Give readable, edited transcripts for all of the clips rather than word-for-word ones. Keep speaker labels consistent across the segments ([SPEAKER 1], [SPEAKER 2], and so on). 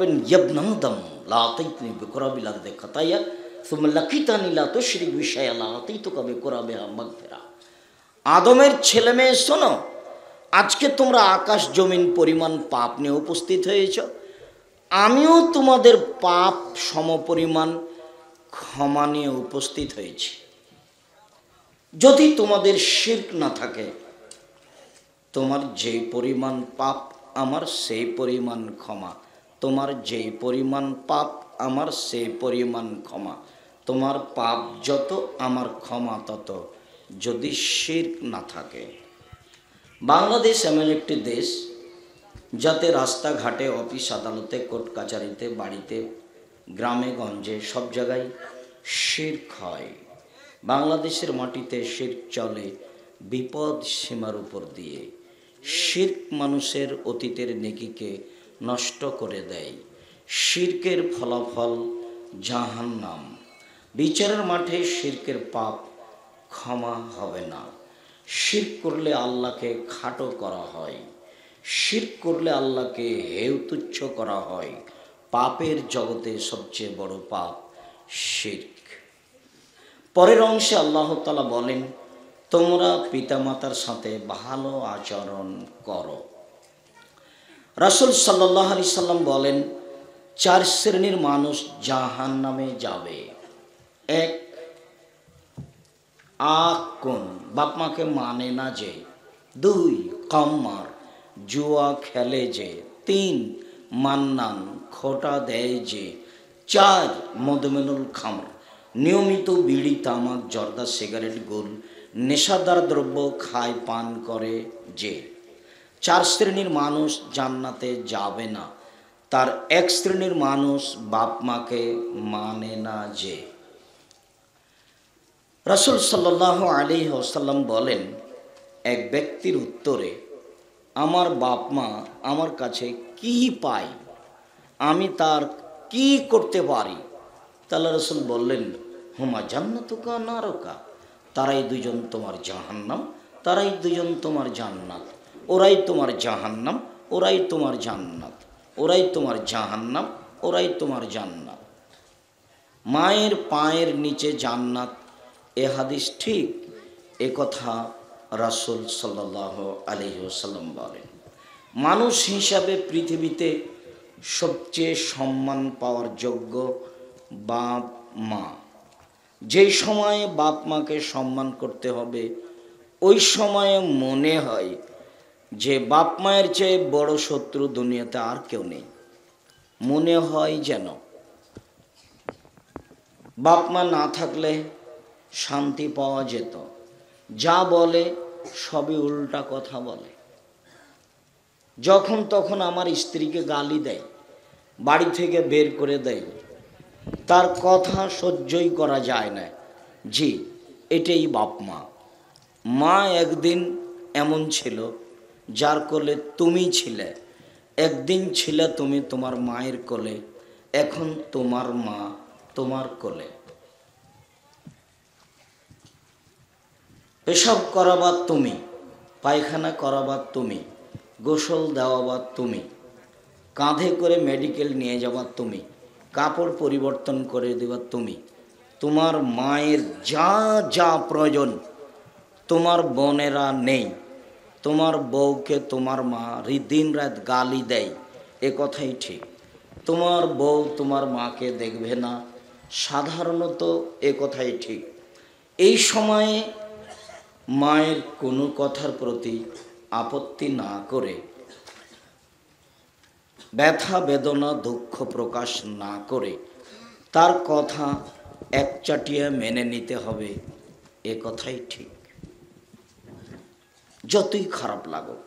[SPEAKER 1] ইয়াবনা আদম লা আতাইতনি বিকুরাবিল আরদি খাতায়া সুম্মা লাকিতানি লা তুশরিক বি শাইআ লা আতাইতুকা বিকুরাবিহা মাগফিরা। আদমের ছেলে মেয়ে শোনো, আজকে তোমরা আকাশ জমিন পরিমাণ পাপ নিয়ে উপস্থিত হয়েছ, আমিও তোমাদের পাপ সমপরিমাণ ক্ষমা নিয়ে উপস্থিত হয়েছি। যদি তোমাদের শিরক না থাকে, তোমার যে পরিমাণ পাপ আমার সেই পরিমাণ ক্ষমা, তোমার যে পরিমাণ পাপ আমার সেই পরিমাণ ক্ষমা, তোমার পাপ যত আমার ক্ষমা তত, যদি শিরক না থাকে। বাংলাদেশ এমন একটি দেশ যাতে রাস্তাঘাটে, অফিস আদালতে, কোর্ট কাচারিতে, বাড়িতে, গ্রামে গঞ্জে সব জায়গায় শিরক হয়। বাংলাদেশের মাটিতে শিরক চলে বিপদ সীমার উপর দিয়ে। শিরক মানুষের অতীতের নেকিকে নষ্ট করে দেয়। শিরকের ফলাফল জাহান্নাম। বিচারের মাঠে শিরকের পাপ ক্ষমা হবে না। শিরক করলে আল্লাহকে খাটো করা হয়, শিরক করলে আল্লাহকে হেয় তুচ্ছ করা হয়। পাপের জগতে সবচেয়ে বড় পাপ শিরক। পরের অংশে আল্লাহ তাআলা বলেন, তোমরা পিতামাতার সাথে ভালো আচরণ করো। রাসূল সাল্লাল্লাহু আলাইহি সাল্লাম বলেন, 4 শ্রেণীর মানুষ জাহান্নামে যাবে। 1, আকুন, বাপ মাকে মানে না যে। 2, কাম্মার, জুয়া খেলে যে। 3, মান্নান, খোটা দেয় যে। 4, মদমিনুল খামর, নিয়মিত বিড়ি, তামাক, জর্দা, সিগারেট, গোল, নেশাদার দ্রব্য খায়, পান করে যে। 4 শ্রেণীর মানুষ জান্নাতে যাবে না। তার 1 শ্রেণীর মানুষ বাপ মাকে মানে না যে। রাসূল সাল্লাল্লাহু আলাইহি ওয়াসাল্লাম বলেন, এক ব্যক্তির উত্তরে, আমার বাপ মা আমার কাছে কি পায়, আমি তার কি করতে পারি? তাহলে রাসূল বললেন, হুমা জান্নাতুকা নারুকা, তারাই দুজন তোমার জাহান্নাম, তারাই দুজন তোমার জান্নাত। ওরাই তোমার জাহান্নাম, ওরাই তোমার জান্নাত, ওরাই তোমার জাহান্নাম, ওরাই তোমার জান্নাত। মায়ের পায়ের নিচে জান্নাত, এ হাদিস ঠিক, এ কথা রাসূল সাল্লাল্লাহু আলাইহি ওয়াসাল্লাম বলেন। মানুষ হিসাবে পৃথিবীতে সবচেয়ে সম্মান পাওয়ার যোগ্য বাপ মা। যেই সময়ে বাপ মাকে সম্মান করতে হবে, ওই সময়ে মনে হয় যে বাপ মায়ের চেয়ে বড় শত্রু দুনিয়াতে আর কেউ নেই। মনে হয় যেন বাপ মা না থাকলে শান্তি পাওয়া যেত। যা বলে সবই উল্টা কথা বলে। যখন তখন আমার স্ত্রীকে গালি দেয়, বাড়ি থেকে বের করে দেয়, তার কথা সহ্যই করা যায় না। জি, এটাই বাপ মা। মা একদিন এমন ছিল যার কোলে তুমি ছিলে, একদিন ছিলে তুমি তোমার মায়ের কোলে, এখন তোমার মা তোমার কোলে। পেশাব করাবার তুমি, পায়খানা করাবার তুমি, গোসল দেওয়াবার তুমি, কাঁধে করে মেডিকেল নিয়ে যাবার তুমি, কাপড় পরিবর্তন করে দেবার তুমি। তোমার মায়ের যা যা প্রয়োজন তোমার বোনেরা নেই। তোমার বউকে তোমার মা দিন রাত গালি দেয়, এ কথাই ঠিক। তোমার বউ তোমার মাকে দেখবে না, সাধারণত এ কথাই ঠিক। এই সময়ে মায়ের কোনো কথার প্রতি আপত্তি না করে, ব্যথা বেদনা দুঃখ প্রকাশ না করে তার কথা একচাটিয়া মেনে নিতে হবে, এ কথাই ঠিক। যতই খারাপ লাগুক,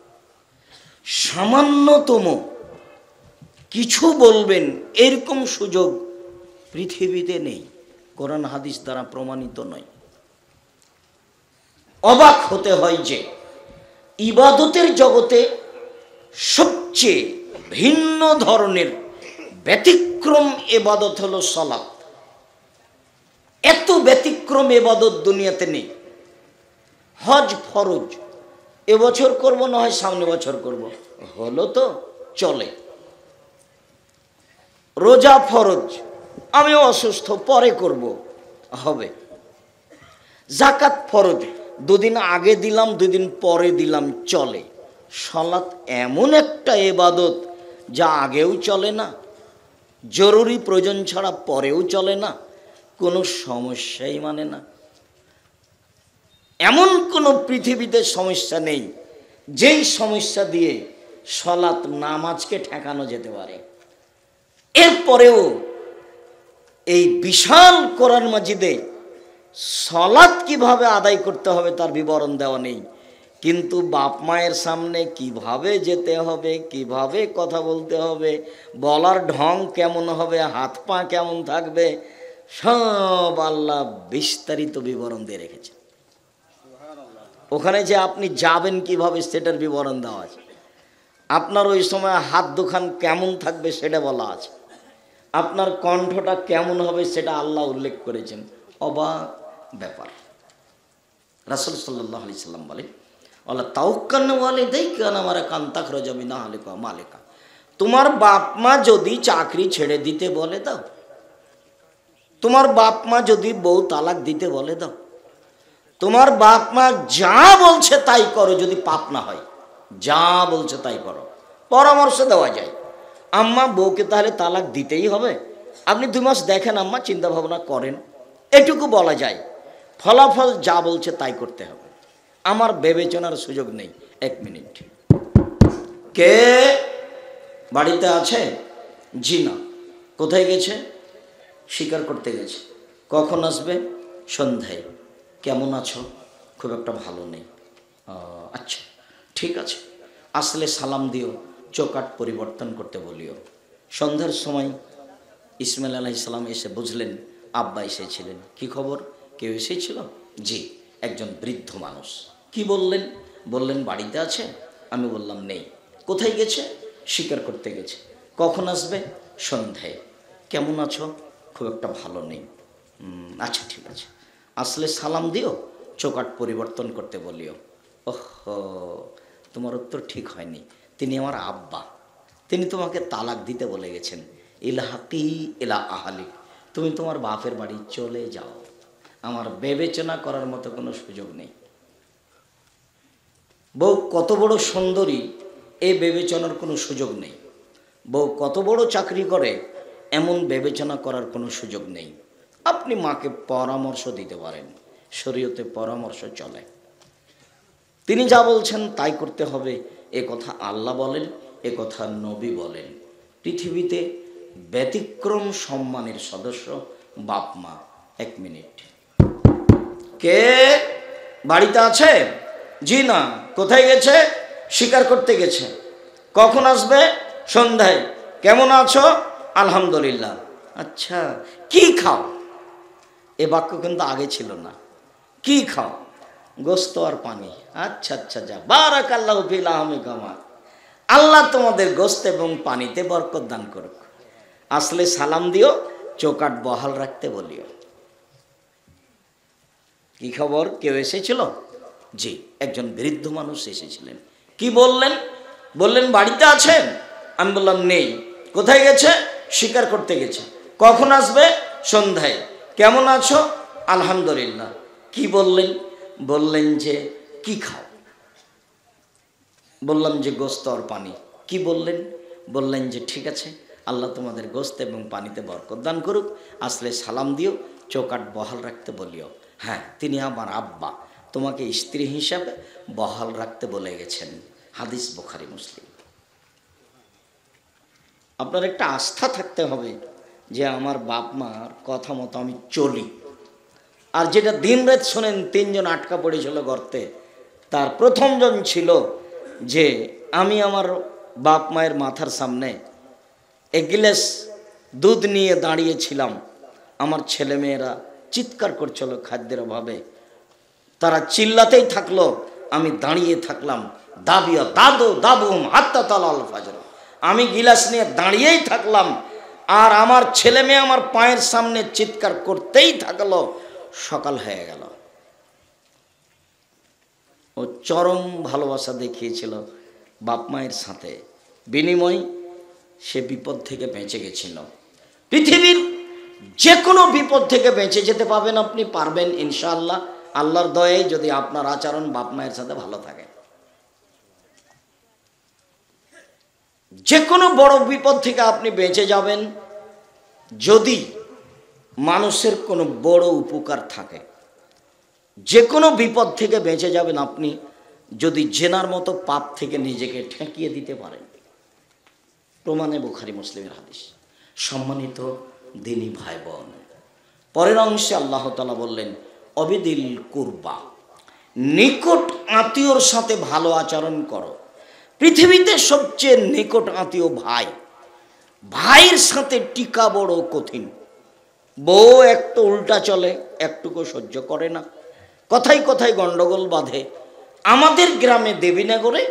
[SPEAKER 1] সামান্যতম কিছু বলবেন এরকম সুযোগ পৃথিবীতে নেই, কোরআন হাদিস দ্বারা প্রমাণিত নয়। অবাক হতে হয় যে ইবাদতের জগতে সবচেয়ে ভিন্ন ধরনের ব্যতিক্রম ইবাদত হলো সালাত। এত ব্যতিক্রম ইবাদত দুনিয়াতে নেই। হজ ফরজ, এবছর করব না হয় সামনে বছর করব, হলো তো চলে। রোজা ফরজ, আমিও অসুস্থ, পরে করব, হবে। জাকাত ফরজ, দুদিন আগে দিলাম দুদিন পরে দিলাম, চলে। সালাত এমন একটা ইবাদত যা আগেও চলে না, জরুরি প্রয়োজন ছাড়া পরেও চলে না, কোনো সমস্যাই মানে না। এমন কোনো পৃথিবীতে সমস্যা নেই যেই সমস্যা দিয়ে সালাত নামাজকে ঠেকানো যেতে পারে। এরপরেও এই বিশাল কোরআন মাজিদে সালাত কিভাবে আদায় করতে হবে তার বিবরণ দেওয়া নেই, কিন্তু বাপ মায়ের সামনে কিভাবে যেতে হবে, কিভাবে কথা বলতে হবে, বলার ঢং কেমন হবে, হাত পা কেমন থাকবে, সব আল্লাহ বিস্তারিত বিবরণ দিয়ে রেখেছেন। ওখানে যে আপনি যাবেন কিভাবে সেটার বিবরণ দেওয়া আছে, আপনার ওই সময় হাত দুখান কেমন থাকবে সেটা বলা আছে, আপনার কণ্ঠটা কেমন হবে সেটা আল্লাহ উল্লেখ করেছেন। অবাক ব্যাপার। রাসূল সাল্লাল্লাহু আলাইহি সাল্লাম বলে, আল্লাহ তাওক্কান ওয়ালিদাইকা নামারা কান্তাক রাজাবি না আলিকা মালিকা, তোমার বাপ মা যদি চাকরি ছেড়ে দিতে বলে দাও, তোমার বাপ মা যদি বউ তালাক দিতে বলে দাও, তোমার বাপ মা যা বলছে তাই করো, যদি পাপ না হয়, যা বলছে তাই করো। পরামর্শ দেওয়া যায়, আম্মা বউকে তাহলে তালাক দিতেই হবে, আপনি 2 মাস দেখেন আম্মা, চিন্তা ভাবনা করেন, এটুকু বলা যায়। ফলাফল যা বলছে তাই করতে হবে, আমার বিবেচনার সুযোগ নেই। 1 মিনিট, কে বাড়িতে আছে? জি না। কোথায় গেছে? শিকার করতে গেছে। কখন আসবে? সন্ধ্যায়। কেমন আছো? খুব একটা ভালো নেই। আচ্ছা ঠিক আছে, আসলে সালাম দিও, চৌকাট পরিবর্তন করতে বলিও। সন্ধ্যার সময় ইসমাইল আলাইহিস সালাম এসে বুঝলেন আব্বা এসেছিলেন। কি খবর, কেউ এসেছিল? জি, একজন বৃদ্ধ মানুষ। কি বললেন? বললেন বাড়িতে আছে। আমি বললাম নেই। কোথায় গেছে? শিকার করতে গেছে। কখন আসবে? সন্ধ্যায়। কেমন আছো? খুব একটা ভালো নেই। আচ্ছা ঠিক আছে, আসলে সালাম দিও, চৌকাট পরিবর্তন করতে বলিও। ওহ, তোমার উত্তর ঠিক হয়নি, তিনি আমার আব্বা, তিনি তোমাকে তালাক দিতে বলে গেছেন। ইলহাকি ইলা আহালিক, তুমি তোমার বাপের বাড়ি চলে যাও, আমার বিবেচনা করার মতো কোনো সুযোগ নেই। বউ কত বড় সুন্দরী এই বিবেচনার কোনো সুযোগ নেই, বউ কত বড় চাকরি করে এমন বিবেচনা করার কোনো সুযোগ নেই। আপনি মাকে পরামর্শ দিতে পারেন, শরীয়তে পরামর্শ চলে, তিনি যা বলছেন তাই করতে হবে, এ কথা আল্লাহ বলেন, এ কথা নবী বলেন। পৃথিবীতে ব্যতিক্রম সম্মানের সদস্য বাপ মা। 1 মিনিট, কে বাড়িতে আছে? জি না। কোথায় গেছে? শিকার করতে গেছে। কখন আসবে? সন্ধ্যায়। কেমন আছো? আলহামদুলিল্লাহ। আচ্ছা, কি খাও? এ বাক্য কিন্তু আগে ছিল না। কি খাও? গোস্ত আর পানি। আচ্ছা আচ্ছা, যা, বারাকাল্লাহু ফি লাহমিকুমা, আল্লাহ তোমাদের গোস্ত এবং পানিতে বরকত দান করুক। আসলে সালাম দিও, চৌকাট বহাল রাখতে বলিও। কি খবর, কেউ এসেছিল? জি, একজন বৃদ্ধ মানুষ এসেছিলেন। কি বললেন? বললেন বাড়িতে আছেন। আমি বললাম নেই। কোথায় গেছে? শিকার করতে গেছে। কখন আসবে? সন্ধ্যায়। কেমন আছো? আলহামদুলিল্লাহ। কি বললেন? বললেন যে কি খাও? বললাম যে গোস্ত আর পানি। কি বললেন? বললেন যে ঠিক আছে, আল্লাহ তোমাদের গোস্ত এবং পানিতে বরকত দান করুক, আসলে সালাম দিও, চৌকাট বহাল রাখতে বলিও। হ্যাঁ, তিনি আমার আব্বা, তোমাকে স্ত্রী হিসাবে বহাল রাখতে বলে গেছেন। হাদিস বুখারী মুসলিম। আপনার একটা আস্থা থাকতে হবে যে আমার বাপ মার কথা মতো আমি চলি। আর যেটা দিন রাত শোনেন, 3 জন আটকা পড়েছিল গর্তে, তার প্রথম জন ছিল যে আমি আমার বাপ মায়ের মাথার সামনে 1 গ্লাস দুধ নিয়ে দাঁড়িয়েছিলাম, আমার ছেলেমেয়েরা চিৎকার করছিল খাদ্যের অভাবে, তারা চিল্লাতেই থাকলো, আমি দাঁড়িয়ে থাকলাম। দাবিয়া দাদু দাবুম হাত্তা তালাল ফাজর, আমি গিলাস নিয়ে দাঁড়িয়েই থাকলাম, আর আমার ছেলে মেয়ে আমার পায়ের সামনে চিৎকার করতেই থাকলো, সকাল হয়ে গেল। ও চরম ভালোবাসা দেখিয়েছিল বাপ মায়ের সাথে, বিনিময় সে বিপদ থেকে বেঁচে গেছিল। পৃথিবীর যে কোনো বিপদ থেকে বেঁচে যেতে পাবেন, আপনি পারবেন ইনশাআল্লাহ, আল্লাহর দয়ায়, যদি আপনার আচরণ বাপ মায়ের সাথে ভালো থাকে। যে কোনো বড় বিপদ থেকে আপনি বেঁচে যাবেন যদি মানুষের কোনো বড় উপকার থাকে। যে কোনো বিপদ থেকে বেঁচে যাবেন আপনি যদি জেনার মতো পাপ থেকে নিজেকে ঠেকিয়ে দিতে পারেন। প্রমাণে বুখারী মুসলিমের হাদিস। সম্মানিত দিনী ভাই বোন, পরের অংশে আল্লাহ তাআলা বললেন অবিদিল কুরবা, নিকট আত্মীয়র সাথে ভালো আচরণ করো। পৃথিবীতে সবচেয়ে নিকট আত্মীয় ভাই। ভাইয়ের সাথে টিকা বড় কঠিন। বউ একটু উল্টা চলে, একটুকু সহ্য করে না, কথায় কথায় গন্ডগোল বাঁধে। আমাদের গ্রামে দেবীনগরে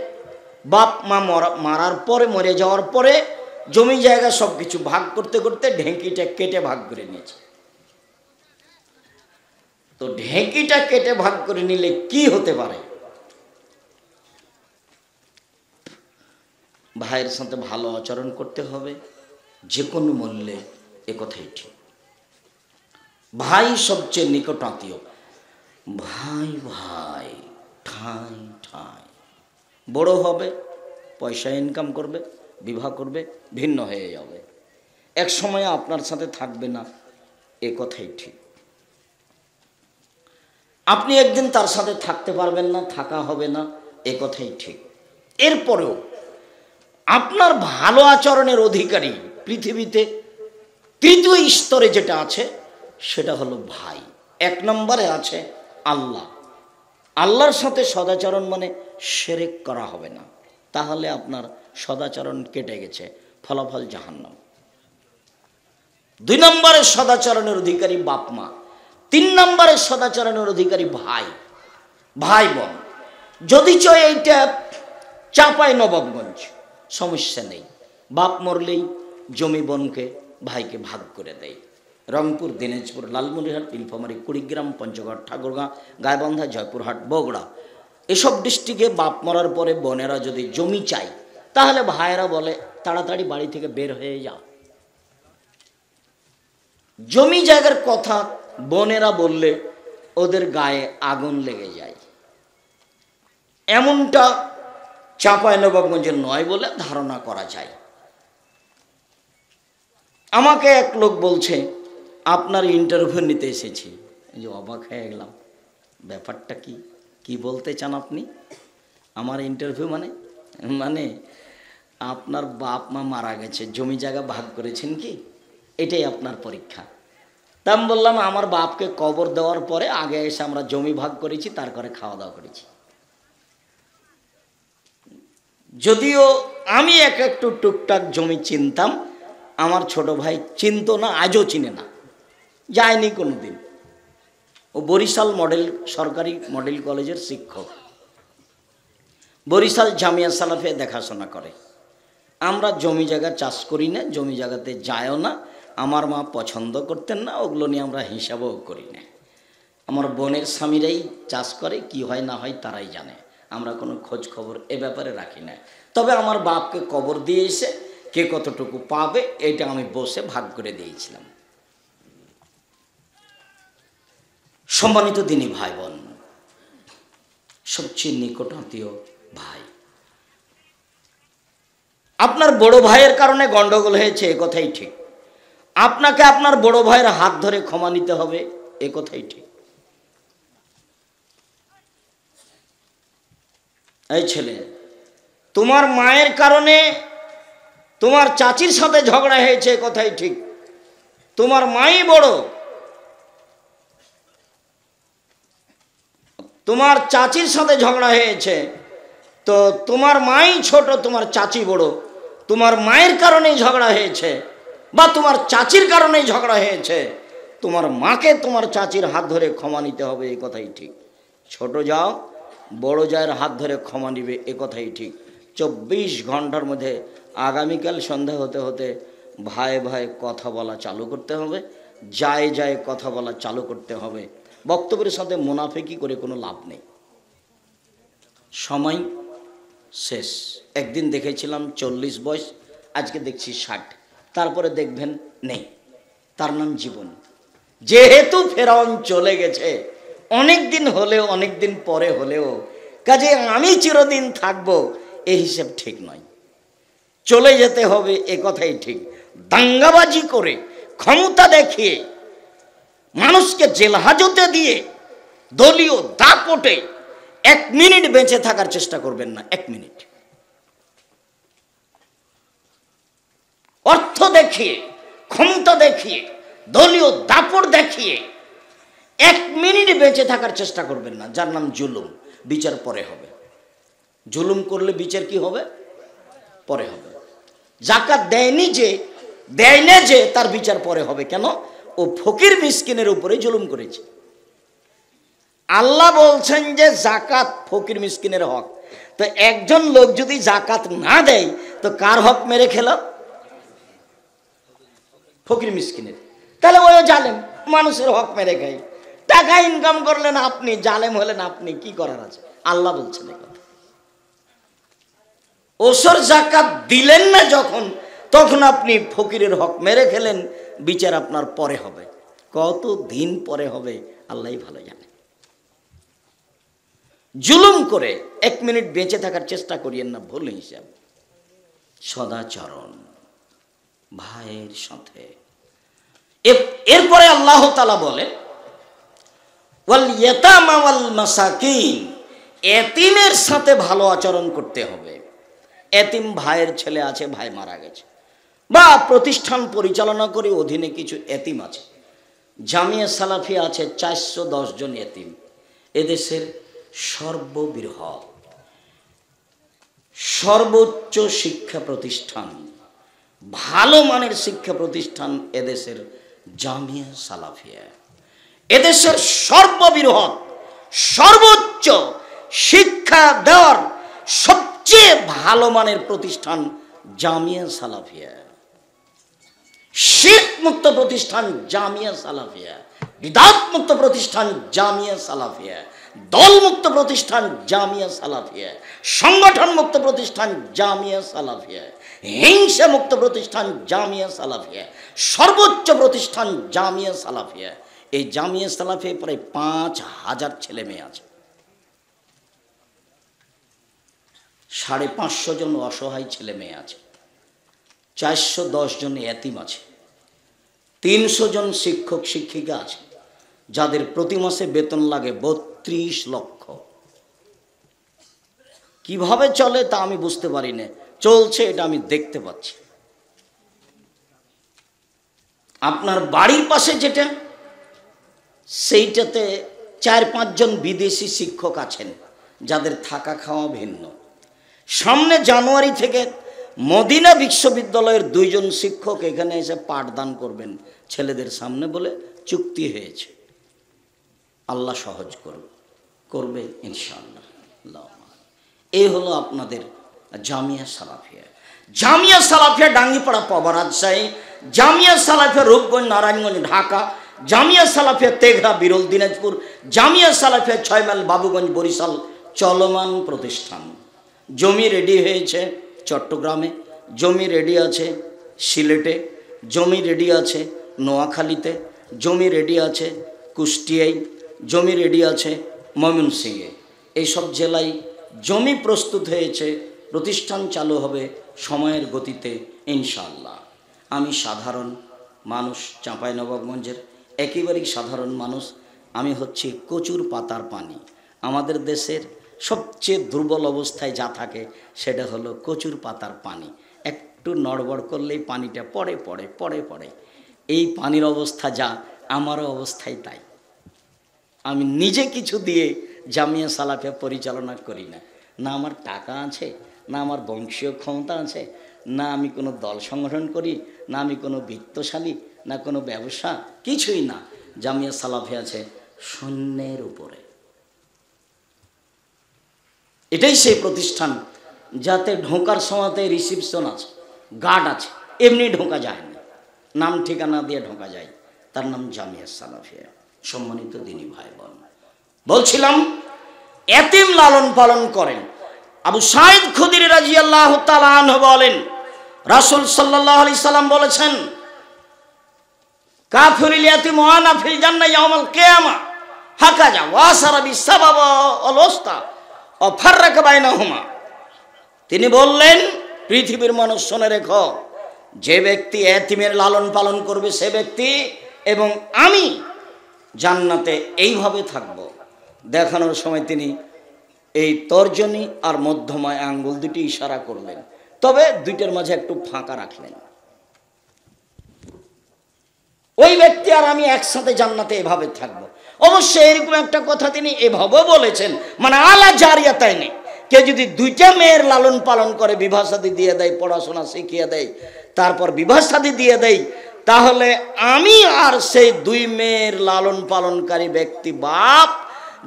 [SPEAKER 1] বাপ মা মারার পরে, মরে যাওয়ার পরে জমি জায়গা সব কিছু ভাগ করতে করতে ঢেঁকিটা কেটে ভাগ করে নিয়েছে। তো ঢেঁকিটা কেটে ভাগ করে নিলে কি হতে পারে? ভাইয়ের সাথে ভালো আচরণ করতে হবে যে কোনো মূল্যে, এ কথাই ঠিক। ভাই সবচেয়ে নিকট আত্মীয়। ভাই ভাই ঠাঁই ঠাঁই, বড় হবে, পয়সা ইনকাম করবে, বিবাহ করবে, ভিন্ন হয়ে যাবে, এক সময় আপনার সাথে থাকবে না, এ কথাই ঠিক। আপনি একদিন তার সাথে থাকতে পারবেন না, থাকা হবে না, এ কথাই ঠিক। এরপরেও আপনার ভালো আচরণের অধিকারী পৃথিবীতে তৃতীয় স্তরে যেটা আছে সেটা হলো ভাই। এক নম্বরে আছে আল্লাহ। আল্লাহর সাথে সদাচরণ মানে শিরক করা হবে না, তাহলে আপনার সদাচরণ কেটে গেছে, ফলাফল জাহান্নাম। দুই নম্বরে সদাচরণের অধিকারী বাপ মা। তিন নম্বরে সদাচরণের অধিকারী ভাই, ভাই বোন। যদি চয় এইটা চাঁপাই নবাবগঞ্জ, সমস্যা নেই, বাপ মরলেই জমি বোনকে ভাইকে ভাগ করে দেয়। রংপুর, দিনাজপুর, লালমনিরহাট, নীলফামারী, কুড়িগ্রাম, পঞ্চগড়, ঠাকুরগাঁ, গাইবান্ধা, জয়পুরহাট, বগুড়া, এসব ডিস্ট্রিক্টে বাপ মরার পরে বোনেরা যদি জমি চায় তাহলে ভাইয়েরা বলে তাড়াতাড়ি বাড়ি থেকে বের হয়ে যা। জমি জায়গার কথা বোনেরা বললে ওদের গায়ে আগুন লেগে যায়। এমনটা চাঁপাইনবাবগঞ্জের নয় বলে ধারণা করা যায়। আমাকে এক লোক বলছে আপনার ইন্টারভিউ নিতে এসেছি। যে অবাক হয়ে গেলাম, ব্যাপারটা কি, কি বলতে চান আপনি? আমার ইন্টারভিউ মানে মানে আপনার বাপ মা মারা গেছে, জমি জায়গা ভাগ করেছেন কি, এটাই আপনার পরীক্ষা? তা আমি বললাম আমার বাপকে কবর দেওয়ার পরে আগে এসে আমরা জমি ভাগ করেছি, তারপরে খাওয়া দাওয়া করেছি। যদিও আমি একটু টুকটাক জমি চিনতাম, আমার ছোট ভাই চিনত না, আজও চিনে না, যায়নি কোনো দিন। ও বরিশাল মডেল সরকারি মডেল কলেজের শিক্ষক, বরিশাল জামিয়া সালাফিয়া দেখাশোনা করে। আমরা জমি জায়গা চাষ করি না, জমি জায়গাতে যায়ও না, আমার মা পছন্দ করতেন না, ওগুলো নিয়ে আমরা হিসাবও করি না। আমার বোনের স্বামীরাই চাষ করে, কি হয় না হয় তারাই জানে, আমরা কোনো খোঁজ খবর এ ব্যাপারে রাখি না। তবে আমার বাপকে কবর দিয়ে এসে কে কতটুকু পাবে এটা আমি বসে ভাগ করে দিয়েছিলাম। সম্মানিত দিনী ভাই বোন, সবচেয়ে নিকট আত্মীয় ভাই। আপনার বড় ভাইয়ের কারণে গন্ডগোল হয়েছে, এ কথাই ঠিক। আপনাকে আপনার বড় ভাইয়ের হাত ধরে ক্ষমা নিতে হবে, এ কথাই ঠিক। এই ছেলে, তোমার মায়ের কারণে তোমার চাচির সাথে ঝগড়া হয়েছে, এ কথাই ঠিক। তোমার মাই বড়, তোমার চাচির সাথে ঝগড়া হয়েছে, তো তোমার মাই ছোট, তোমার চাচি বড়, তোমার মায়ের কারণেই ঝগড়া হয়েছে বা তোমার চাচির কারণেই ঝগড়া হয়েছে, তোমার মাকে তোমার চাচির হাত ধরে ক্ষমা নিতে হবে, এ কথাই ঠিক। ছোট যাও বড় জায়ের হাত ধরে ক্ষমা নিবে, এ কথাই ঠিক। 24 ঘন্টার মধ্যে আগামীকাল সন্ধ্যা হতে হতে ভাই ভাই কথা বলা চালু করতে হবে, যায় যায় কথা বলা চালু করতে হবে। বক্তব্যের সাথে মুনাফিকি করে কোনো লাভ নেই। সময় শেষ। একদিন দেখেছিলাম 40 বয়স, আজকে দেখছি 60, তারপরে দেখবেন নেই। তার নাম জীবন। যেহেতু ফেরাউন চলে গেছে, অনেক দিন হলেও, অনেক দিন পরে হলেও, কাজে আমি চিরদিন থাকবো এই হিসেব ঠিক নয়। চলে যেতে হবে এ কথাই ঠিক। দাঙ্গাবাজি করে, ক্ষমতা দেখিয়ে, মানুষকে জেল হাজতে দিয়ে, দলীয় দাপটে 1 মিনিট বেঁচে থাকার চেষ্টা করবেন না। 1 মিনিট অর্থ দেখিয়ে, ক্ষমতা দেখিয়ে, দলীয় দাপট দেখিয়ে 1 মিনিট বেঁচে থাকার চেষ্টা করবেন না। যার নাম জুলুম। বিচার পরে হবে। জুলুম করলে বিচার কি হবে? পরে হবে। জাকাত দেয় না যে তার বিচার পরে হবে। কেন? ও ফকির মিসকিনের উপরে জুলুম করেছে। আল্লাহ বলছেন যে জাকাত ফকির মিসকিনের হক। তো একজন লোক যদি জাকাত না দেয় তো কার হক মেরে খেল? ফকির মিসকিনের। তাহলে ওই জালেম, মানুষের হক মেরে খায়। টাকা ইনকাম করলেন আপনি, জালেম হলেন আপনি, কি করার আছে? আল্লাহ বলছেন এই কথা। ওসর জাকাত দিলেন না যখন, তখন আপনি ফকিরের হক মেরে খেলেন। বিচার আপনার পরে হবে। কত দিন পরে হবে আল্লাহই ভালো জানে। জুলুম করে 1 মিনিট বেঁচে থাকার চেষ্টা করিয়েন না, ভুল হিসাব। সদাচরণ ভাইয়ের সাথে। এরপরে আল্লাহ তাআলা বলেন, ওয়াল ইয়াতামা ওয়াল মাসাকিন, এতিমের সাথে ভালো আচরণ করতে হবে। এতিম ভাইয়ের ছেলে আছে, ভাই মারা গেছে, বা প্রতিষ্ঠান পরিচালনা করে অধীনে কিছু এতিম আছে। জামিয়া সালাফিয়া আছে 410 জন এতিম। এদেশের সর্ববৃহৎ, সর্বোচ্চ শিক্ষা প্রতিষ্ঠান, ভালো মানের শিক্ষা প্রতিষ্ঠান এদেশের জামিয়া সালাফিয়া। এদেশের সর্ববৃহৎ, সর্বোচ্চ শিক্ষা দেওয়ার সবচেয়ে ভালো মানের প্রতিষ্ঠান জামিয়া সালাফিয়া। শিরক মুক্ত প্রতিষ্ঠান জামিয়া সালাফিয়া, বিদআত মুক্ত প্রতিষ্ঠান জামিয়া সালাফিয়া, দল মুক্ত প্রতিষ্ঠান জামিয়া সালাফিয়া, সংগঠন মুক্ত প্রতিষ্ঠান জামিয়া সালাফিয়া, হিংসা মুক্ত প্রতিষ্ঠান জামিয়া সালাফিয়া, সর্বোচ্চ প্রতিষ্ঠান জামিয়া সালাফিয়া। এই জামিয়া সালাফিয়া প্রায় 5000 ছেলে মেয়ে আছে। 550 জন অসহায় ছেলে মেয়ে আছে। 410 জন এতিম আছে। 300 জন শিক্ষক শিক্ষিকা আছে, যাদের প্রতি মাসে বেতন লাগে 32 লক্ষ। কিভাবে চলে তা আমি বুঝতে পারি না, চলছে এটা আমি দেখতে পাচ্ছি। আপনার বাড়ির পাশে যেটা, সেইটাতে 4-5 জন বিদেশি শিক্ষক আছেন, যাদের থাকা খাওয়া ভিন্ন। সামনে জানুয়ারি থেকে মদিনা বিশ্ববিদ্যালয়ের 2 জন শিক্ষক এখানে এসে পাঠদান করবেন ছেলেদের সামনে বলে চুক্তি হয়েছে। আল্লাহ সহজ করবে ইনশাআল্লাহ। এই হলো আপনাদের জামিয়া সালাফিয়া। জামিয়া সালাফিয়া ডাঙ্গিপাড়া পাবা রাজশাহী, জামিয়া সালাফিয়া রূপগঞ্জ নারায়ণগঞ্জ ঢাকা, জামিয়া সালাফিয়া তেঘরা বিরল দিনাজপুর, জামিয়া সালাফিয়া 6 মাইল বাবুগঞ্জ বরিশাল চলমান প্রতিষ্ঠান। জমি রেডি হয়েছে চট্টগ্রামে, জমি রেডি আছে সিলেটে, জমি রেডি আছে নোয়াখালীতে, জমি রেডি আছে কুষ্টিয়ায়, জমি রেডি আছে ময়মনসিংহে। এইসব জেলায় জমি প্রস্তুত হয়েছে, প্রতিষ্ঠান চালু হবে সময়ের গতিতে ইনশাআল্লাহ। আমি সাধারণ মানুষ, চাঁপাইনবাবগঞ্জের একেবারেই সাধারণ মানুষ। আমি হচ্ছি কচুর পাতার পানি। আমাদের দেশের সবচেয়ে দুর্বল অবস্থায় যা থাকে সেটা হলো কচুর পাতার পানি। একটু নড়বড় করলেই পানিটা পড়ে পড়ে পড়ে পড়ে। এই পানির অবস্থা যা, আমারও অবস্থাই তাই। আমি নিজে কিছু দিয়ে জামিয়া সালাফিয়া পরিচালনা করি না। না আমার টাকা আছে, না আমার বংশীয় ক্ষমতা আছে, না আমি কোনো দল সংগঠন করি, না আমি কোনো বিত্তশালী, না কোনো ব্যবসা, কিছুই না। জামিয়া সালাফিয়া আছে শূন্যের উপরে। এটাই সেই প্রতিষ্ঠান যাতে ঢোকার সময়তে রিসিপশন আছে, গার্ড আছে, এমনি ঢোকা যায় না, নাম ঠিকানা দিয়ে ঢোকা যায়। তার নাম জামিয়া সালাফিয়া। সম্মানিত দিনী ভাই বোন, বলছিলাম এতিম লালন পালন করেন। আবু সাঈদ খুদরি রাদিয়াল্লাহু তাআলা আনহু বলেন, রাসূল সাল্লাল্লাহু আলাইহি সাল্লাম বলেছেন, কাফিরুল ইয়াতিম ওয়ানা ফিল জান্নাহ ইয়াউমাল কিয়ামা হাকাজা ওয়াসারা বিসাবাব ওয়াল ওয়াসতা ওয়া ফাররাকা বাইনাহুমা। তিনি বললেন, পৃথিবীর মানুষ শুনে রেখো, যে ব্যক্তি এতিমের লালন পালন করবে সে ব্যক্তি এবং আমি জান্নাতে এইভাবে থাকব। দেখানোর সময় তিনি এই তর্জনী আর মধ্যমা আঙ্গুল দুটি ইশারা করলেন, তবে দুইটার মাঝে একটু ফাঁকা রাখলেন। ওই ব্যক্তি আর আমি একসাথে জান্নাতে এভাবে থাকবো। অবশ্যই এরকম একটা কথা তিনি এভাবেও বলেছেন, মানে আলা জারিয়াতাই নেই, কেউ যদি দুইটা মেয়ের লালন পালন করে, বিবাহ শাদী দিয়ে দেয়, পড়াশোনা শিখিয়ে দেয়, তারপর বিবাহ শাদী দিয়ে দেয়, তাহলে আমি আর সেই দুই মেয়ের লালন পালনকারী ব্যক্তি বাপ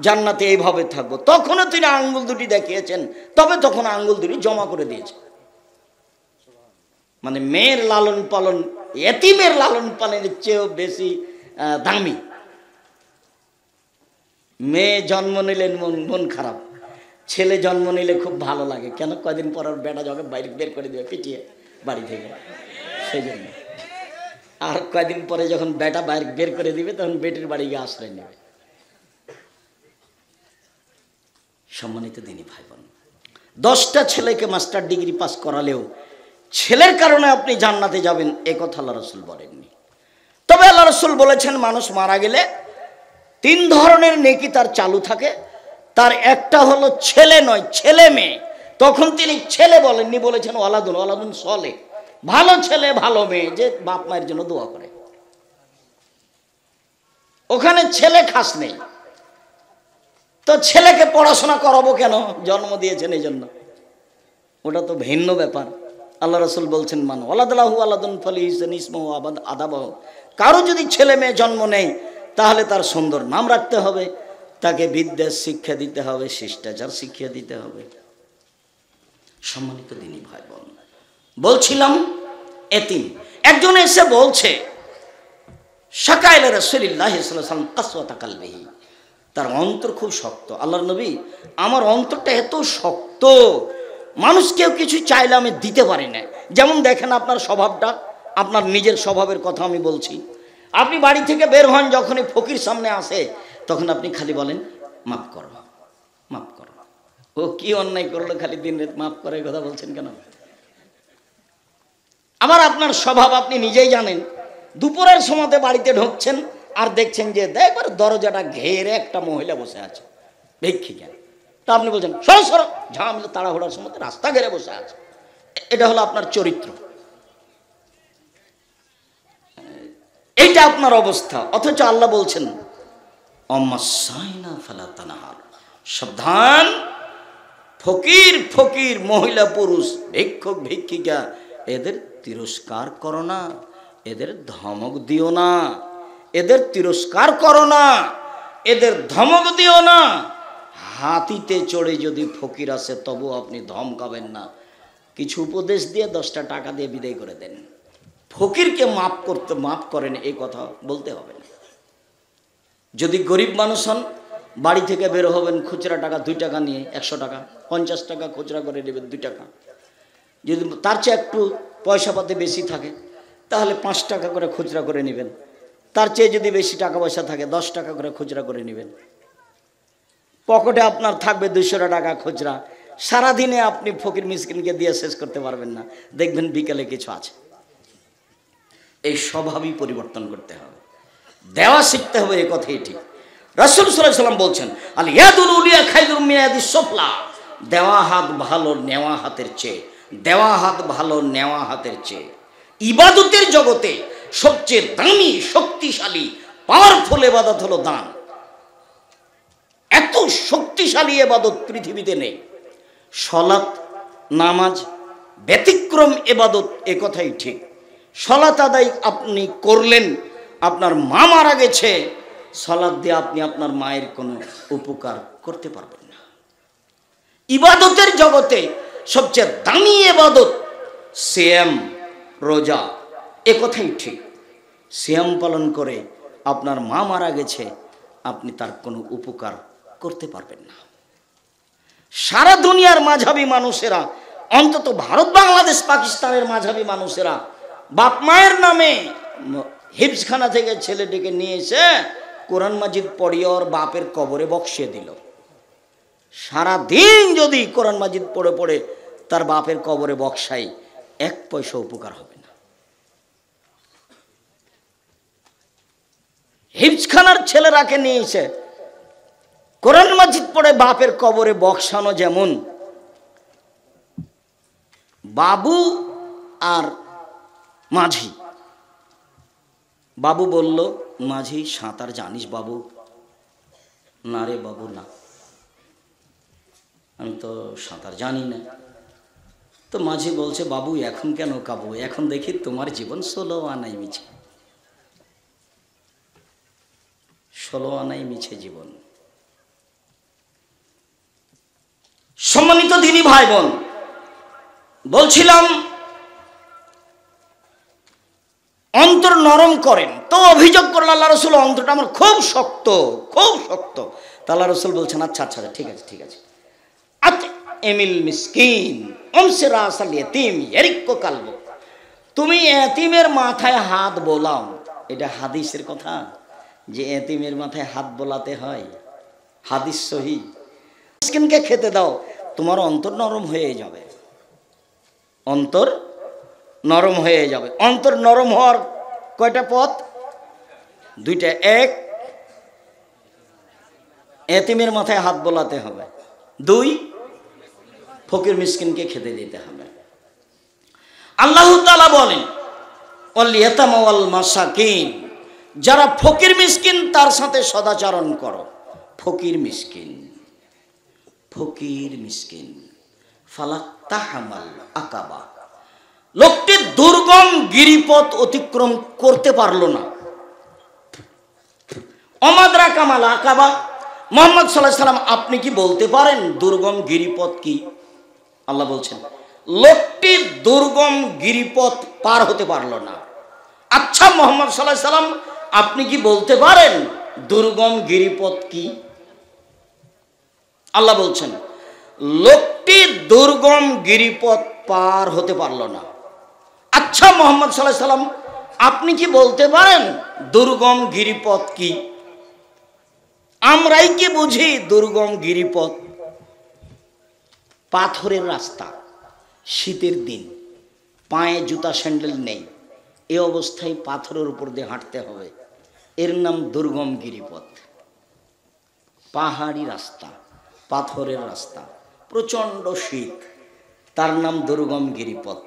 [SPEAKER 1] জান্নাতে এইভাবে থাকবো। তখনও তিনি আঙ্গুল দুটি দেখিয়েছেন, তবে তখন আঙ্গুল দুটি জমা করে দিয়েছে। মানে মেয়ের লালন পালন এতিমের লালন পালনের চেয়েও বেশি দামি। মেয়ে জন্ম নিলে মন খারাপ, ছেলে জন্ম নিলে খুব ভালো লাগে। কেন? কয়দিন পর ওর বেটা যখন বাইরে বের করে দেবে পিটিয়ে বাড়ি থেকে, সেই জন্য। আর কয়দিন পরে যখন বেটা বাইরে বের করে দিবে তখন বেটির বাড়ি গিয়ে আশ্রয় নেবে। সম্মানিত দিনী ভাই বোন, 10টা ছেলেকে মাস্টার ডিগ্রি পাস করালেও ছেলের কারণে আপনি জান্নাতে যাবেন এ কথা আল্লাহ রাসূল বলেননি। তবে আল্লাহ রাসূল বলেছেন, মানুষ মারা গেলে 3 ধরনের নেকি তার চালু থাকে। তার একটা হলো ছেলে নয়, ছেলে মেয়ে। তখন তিনি ছেলে বলেননি, বলেছেন ওয়ালাদুন, ওয়ালাদুন সলে, ভালো ছেলে ভালো মেয়ে যে বাপ মায়ের জন্য দোয়া করে। ওখানে ছেলে খাস নেই। তো ছেলেকে পড়াশোনা করাবো কেন? জন্ম দিয়েছেন এই জন্য, ওটা তো ভিন্ন ব্যাপার। আল্লাহ রাসূল বলছেন, মান ওয়ালাদাহু আলাদুন ফালিহিসান ইসমুহু আদাবাহু, কারো যদি ছেলে মেয়ে জন্ম নেয় তাহলে তার সুন্দর নাম রাখতে হবে, তাকে বিদ্যা শিক্ষা দিতে হবে, শিষ্টাচার শিক্ষা দিতে হবে। সম্মানিত দিনী ভাই বোন, বলছিলাম এতিম একজন এসে বলছে, শাকাইলা রাসূলুল্লাহ সাল্লাল্লাহু আলাইহি ওয়াসাল্লাম কাসওয়াতা কালবিহি, তার অন্তর খুব শক্ত। আল্লাহর নবী, আমার অন্তরটা এত শক্ত, মানুষ কেউ কিছু চাইলে আমি দিতে পারি না। যেমন দেখেন আপনার স্বভাবটা, আপনার নিজের স্বভাবের কথা আমি বলছি। আপনি বাড়ি থেকে বের হন, যখনই ফকির সামনে আসে তখন আপনি খালি বলেন মাফ করো, মাফ করো। ও কি অন্যায় করলো, খালি দিন রাত মাফ করে কথা বলছেন কেন? আবার আপনার স্বভাব আপনি নিজেই জানেন। দুপুরের সময়তে বাড়িতে ঢুকছেন আর দেখছেন যে একবার দরজাটা ঘেরে একটা মহিলা বসে আছে, ভিক্ষিকা। তা আপনি বলছেন সরো সরো, ঝামেলা তাড়াহুড়ার সময় রাস্তা ঘেরে বসে আছে। এটা হলো আপনার চরিত্র, এইটা আপনার অবস্থা। অথচ আল্লাহ বলছেন সাবধান, ফকির ফকির, মহিলা পুরুষ, ভিক্ষুক ভিক্ষিকা, এদের তিরস্কার করো না, এদের ধমক দিও না, এদের তিরস্কার করো না, এদের ধমক দিও না। হাতিতে চড়ে যদি ফকির আসে তবু আপনি ধমকাবেন না, কিছু উপদেশ দিয়ে 10টা টাকা দিয়ে বিদায় করে দেন। ফকিরকে মাফ করেন এই কথা বলতে হবে না। যদি গরিব মানুষ হন, বাড়ি থেকে বের হবেন খুচরা টাকা 2 টাকা নিয়ে, 100 টাকা 50 টাকা খুচরা করে নেবেন 2 টাকা। যদি তার চেয়ে একটু পয়সা পাতে বেশি থাকে তাহলে 5 টাকা করে খুচরা করে নেবেন। তার চেয়ে যদি বেশি টাকা পয়সা থাকে 10 টাকা করে খুচরা করে নেবেন। পকেটে আপনার থাকবে 200 টাকা খুচরা। সারাদিনে আপনি ফকির মিসকিনকে দিয়ে শেষ করতে পারবেন না, দেখবেন বিকেলে কিছু আছে। এই স্বভাবই পরিবর্তন করতে হবে, দেওয়া শিখতে হবে, এই কথাই ঠিক। রাসূল সাল্লাল্লাহু আলাইহি ওয়াসাল্লাম বলছেন, আল ইয়াদুল উলিয়া খায়রুম মিন ইয়াদিস সুফলা, দেওয়া হাত ভালো নেওয়া হাতের চেয়ে, দেওয়া হাত ভালো নেওয়া হাতের চেয়ে। ইবাদতের জগতে সবচেয়ে দামি, শক্তিশালী, পাওয়ারফুল ইবাদত হলো দান। এত শক্তিশালী ইবাদত পৃথিবীতে নেই। সালাত নামাজ ব্যতিক্রম ইবাদত, এ কথাই ঠিক। সালাত আদায় আপনি করলেন, আপনার মা মারা গেছে, সালাত দিয়ে আপনি আপনার মায়ের কোনো উপকার করতে পারবেন না। ইবাদতের জগতে সবচেয়ে দামি ইবাদত সিয়াম, রোজা, এ কথাই ঠিক। সিয়াম পালন করে আপনার মা মারা গেছে, আপনি তার কোনো উপকার করতে পারবেন না। সারা দুনিয়ার মাঝাবি মানুষেরা, অন্তত ভারত বাংলাদেশ পাকিস্তানের মাঝাবি মানুষেরা বাপ মায়ের নামে হিফজখানা থেকে ছেলে ডেকে নিয়ে এসে কোরআন মাজিদ পড়িয়ে ওর বাপের কবরে বক্সিয়ে দিল। সারাদিন যদি কোরআন মাজিদ পড়ে পড়ে তার বাপের কবরে বক্সাই, 1 পয়সা উপকার হবে না। হিফজখানার ছেলেরাকে নিয়ে এসে কোরআন মাজিদ পড়ে বাপের কবরে বক্সানো যেমন, বাবু আর মাঝি, বাবু বলল, মাঝি সাঁতার জানিস বাবু? না রে বাবু না, আমি তো সাঁতার জানি না। তো মাঝি বলছে, বাবু এখন কেন কাবু, এখন দেখি তোমার জীবন 16 আনাই মিছে, 16 আনাই মিছে জীবন। সম্মানিত দিনী ভাই বোন, বলছিলাম অন্তর নরম করেন। তো অভিযোগ করল আল্লাহ রসুল, অন্তরটা আমার খুব শক্ত, খুব শক্ত। তা আল্লাহ রসুল বলছেন, আচ্ছা আচ্ছা ঠিক আছে ঠিক আছে, এমিল মিসকিন অমসে রাসাল ইয়তীম ইয়ারিক্কু কালবু, তুমি এতিমের মাথায় হাত বোলাও। এটা হাদিসের কথা যে এতিমের মাথায় হাত বোলাতে হয়, হাদিস সহি। মিসকিনকে খেতে দাও, তোমার অন্তর নরম হয়ে যাবে, অন্তর নরম হয়ে যাবে। অন্তর নরম হওয়ার কয়টা পথ? 2টা। 1, এতিমের মাথায় হাত বোলাতে হবে। 2, ফকির মিসকিনকে খেতে দিতে হবে। আল্লাহ তাআলা বলেন, ওয়াল ইয়াতামা ওয়াল মাসাকিন, যারা ফকির মিসকিন তার সাথে সদাচরণ করো। ফকির মিসকিন, ফকির মিসকিন। ফালাক্তাহামাল আকাবা, লোকটি দুর্গম গিরিপথ অতিক্রম করতে পারলো না। অমাদরা কামাল আকাবা, মুহাম্মদ সাল্লাল্লাহু আলাইহি সাল্লাম আপনি কি বলতে পারেন দুর্গম গিরিপথ কি? আল্লাহ বলছেন, লোকটি দুর্গম গিরিপথ পার হতে পারলো না। আচ্ছা মুহাম্মদ সাল্লাল্লাহু আলাইহি সাল্লাম আপনি কি বলতে পারেন দুর্গম গিরিপথ কি? আল্লাহ বলছেন, লোকটি দুর্গম গিরিপথ পার হতে পারলো না। আচ্ছা মুহাম্মদ সাল্লাল্লাহু আলাইহি সাল্লাম আপনি কি বলতে পারেন দুর্গম গিরিপথ কি? আমরাই কি বুঝি দুর্গম গিরিপথ? পাথরের রাস্তা, শীতের দিন, পায়ে জুতা স্যান্ডেল নেই, এই অবস্থায় পাথরের উপর দিয়ে হাঁটতে হবে, এর নাম দুর্গম গিরিপথ। পাহাড়ি রাস্তা, পাথরের রাস্তা, প্রচন্ড শীত, তার নাম দুর্গম গিরিপথ।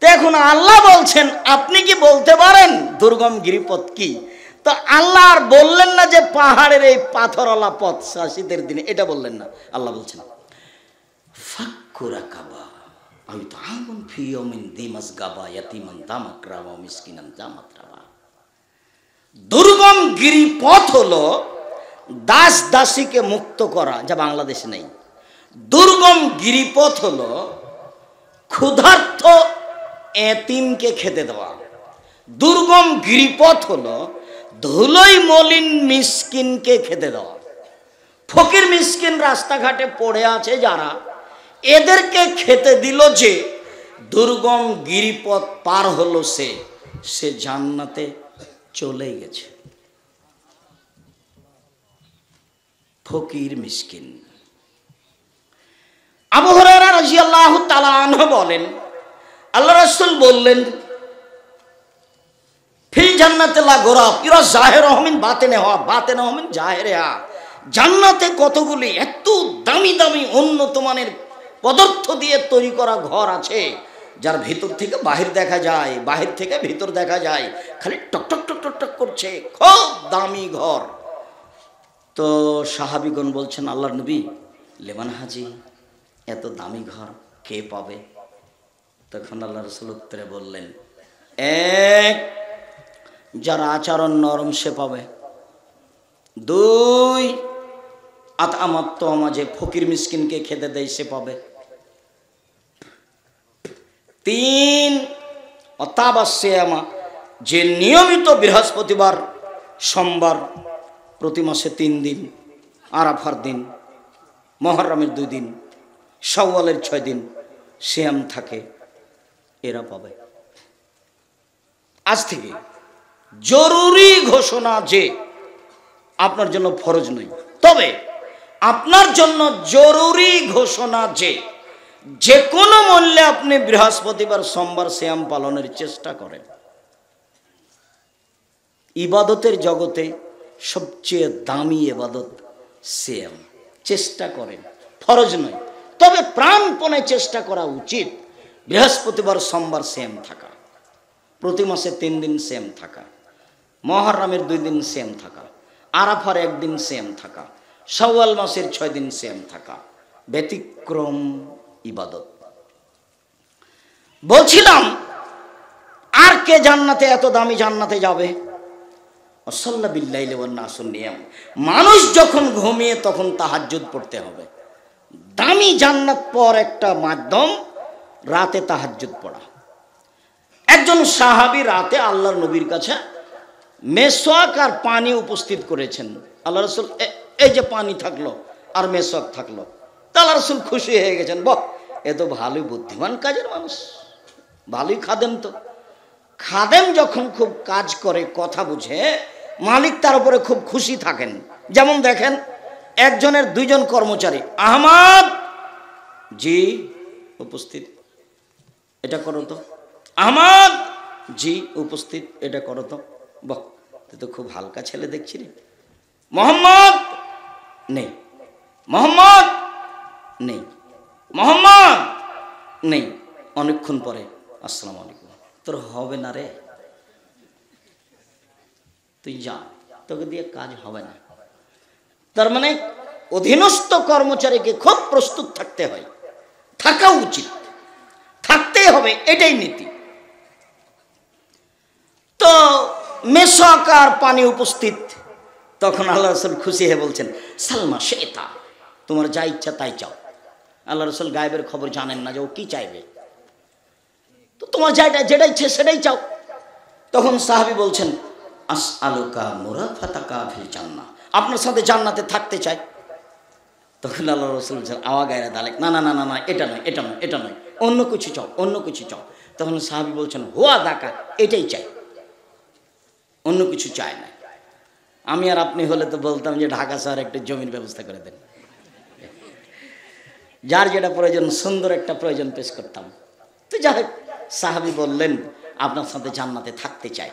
[SPEAKER 1] তো এখন আল্লাহ বলছেন আপনি কি বলতে পারেন দুর্গম গিরিপথ কি? তো আল্লাহ আর বললেন না যে পাহাড়ের এই পাথরওয়ালা পথ শীতের দিনে, এটা বললেন না। আল্লাহ বলছেন ফাক্কু রাকাবা আও তাআমুন ফি ইয়াউমিন যী মাসগাবা ইয়াতীমান যা মাকরাবা ওয়া মিসকিনান যা মাতরাবা। দুর্গম গিরিপথ হলো দাস দাসীকে মুক্ত করা, যা বাংলাদেশে নেই। দুর্গম গিরিপথ হলো ক্ষুধার্ত এতিমকে খেতে দেওয়া। দুর্গম গিরিপথ হলো ধুলোই মলিন মিসকিনকে খেতে দেওয়া। ফকির মিসকিন রাস্তাঘাটে পড়ে আছে যারা, এদেরকে খেতে দিল যে, দুর্গম গিরিপথ পার হলো সে জান্নাতে চলে গেছে। ফকির মিসকিন। আবু হুরায়রা রাদিয়াল্লাহু তাআলা আনহু বলেন, আল্লাহ রাসূল বললেন, ফিল জান্নাতে লা গোরাব ইরা জাহিরুহু মিন বাতিনিহা বাতিনুহু মিন জাহিরিহা। জান্নাতে কতগুলি এত দামি দামি উন্নত মানের পদার্থ দিয়ে তৈরি করা ঘর আছে, যার ভিতর থেকে বাহির দেখা যায়, বাহির থেকে ভিতর দেখা যায়, খালি টক টক টক টক টক করছে, খুব দামি ঘর। তো সাহাবীগণ বলছেন, আল্লাহর নবী, লেমান হাজি, এত দামি ঘর কে পাবে? তখন আল্লাহ রাসূল উত্তরে বললেন, 1, যার আচরণ নরম সে পাবে। 2, আতআমাত মাঝে ফকির মিসকিনকে খেতে দেয় সে পাবে। 3, অতাবাসিয়ামা, যে নিয়মিত বৃহস্পতিবার সোমবার প্রতি মাসে 3 দিন, আরাফার দিন, মুহররমের 2 দিন, শাওয়ালের 6 দিন সিয়াম থাকে, এরা পাবে। আজ থেকে জরুরি ঘোষণা যে আপনার জন্য ফরজ নয়, তবে আপনার জন্য জরুরি ঘোষণা যে কোনো মূল্যে আপনি বৃহস্পতিবার সোমবার সিয়াম পালনের চেষ্টা করেন। ইবাদতের জগতে সবচেয়ে দামি ইবাদত সিয়াম। চেষ্টা করেন, ফরজ নয়, তবে প্রাণপণে চেষ্টা করা উচিত বৃহস্পতিবার সোমবার সিয়াম থাকা, প্রতি মাসে 3 দিন সিয়াম থাকা, মুহররমের 2 দিন সিয়াম থাকা, আরাফার 1 দিন সিয়াম থাকা, শাওয়াল মাসের 6 দিন সিয়াম থাকা ব্যতিক্রম ইবাদত। বলছিলাম আর কে জান্নাতে, এত দামি জান্নাতে যাবে? সাল্লা বিল্লাইলি ওয়ান নাসুন নিয়াম। মানুষ যখন ঘুমিয়ে তখন তাহাজ্জুদ পড়তে হবে। দামি জান্নাত পর একটা মাধ্যম রাতে তাহাজ্জুদ পড়া। একজন সাহাবী রাতে আল্লাহর নবীর কাছে মেসওয়াক আর পানি উপস্থিত করেছেন। আল্লাহ রাসূল এই যে পানি থাকলো আর মেসওয়াক থাকলো, তা আল্লাহ রাসূল খুশি হয়ে গেছেন, বাহ এ তো ভালোই বুদ্ধিমান কাজের মানুষ, ভালোই খাদেম। তো খাদেম যখন খুব কাজ করে, কথা বুঝে, মালিক তার উপরে খুব খুশি থাকেন। যেমন দেখেন, একজনের 2 জন কর্মচারী, আহমদ জি উপস্থিত, এটা করো তো, আহমদ জি উপস্থিত, এটা করো তো। বাহ তুই তো খুব হালকা ছেলে দেখছি রে। মোহাম্মদ নেই, মোহাম্মদ নেই, মোহাম্মদ নেই। অনেকক্ষণ পরে আসসালামু আলাইকুম। তোর হবে না রে, তুই যা, তোকে দিয়ে কাজ হবে না। তার মানে অধীনস্থ কর্মচারীকে খুব প্রস্তুত থাকতে হয়, থাকা উচিত, থাকতেই হবে, এটাই নীতি। তো মেসওয়াক আর পানি উপস্থিত, তখন আল্লাহ রাসূল খুশি হয়ে বলছেন, সালমা শেতা, তোমার যা ইচ্ছা তাই চাও। আল্লাহ রাসূল গায়েবের খবর জানেন না যে ও কি চাইবে, তো তোমার যেটা ইচ্ছে সেটাই চাও। তখন সাহাবী বলছেন, আসআলুকা মুরাফাতাকা ফিল জান্নাহ, আপনার সাথে জান্নাতে থাকতে চাই। তখন আল্লাহ রাসূল বলছেন, আওয়া গায়রা দালেক, না না না না না, এটা নয়, এটা নয়, এটা নয়, অন্য কিছু চাও, অন্য কিছু চাও। তখন সাহাবী বলছেন, হুয়া দাকা, এটাই চাই, অন্য কিছু চাই না। আমি আর আপনি হলে তো বলতাম যে ঢাকা শহরে একটা জমির ব্যবস্থা করে দেন, যার যেটা প্রয়োজন, সুন্দর একটা প্রয়োজন পেশ করতাম। তো যাই হোক, সাহাবী বললেন, আপনার সাথে জান্নাতে থাকতে চাই।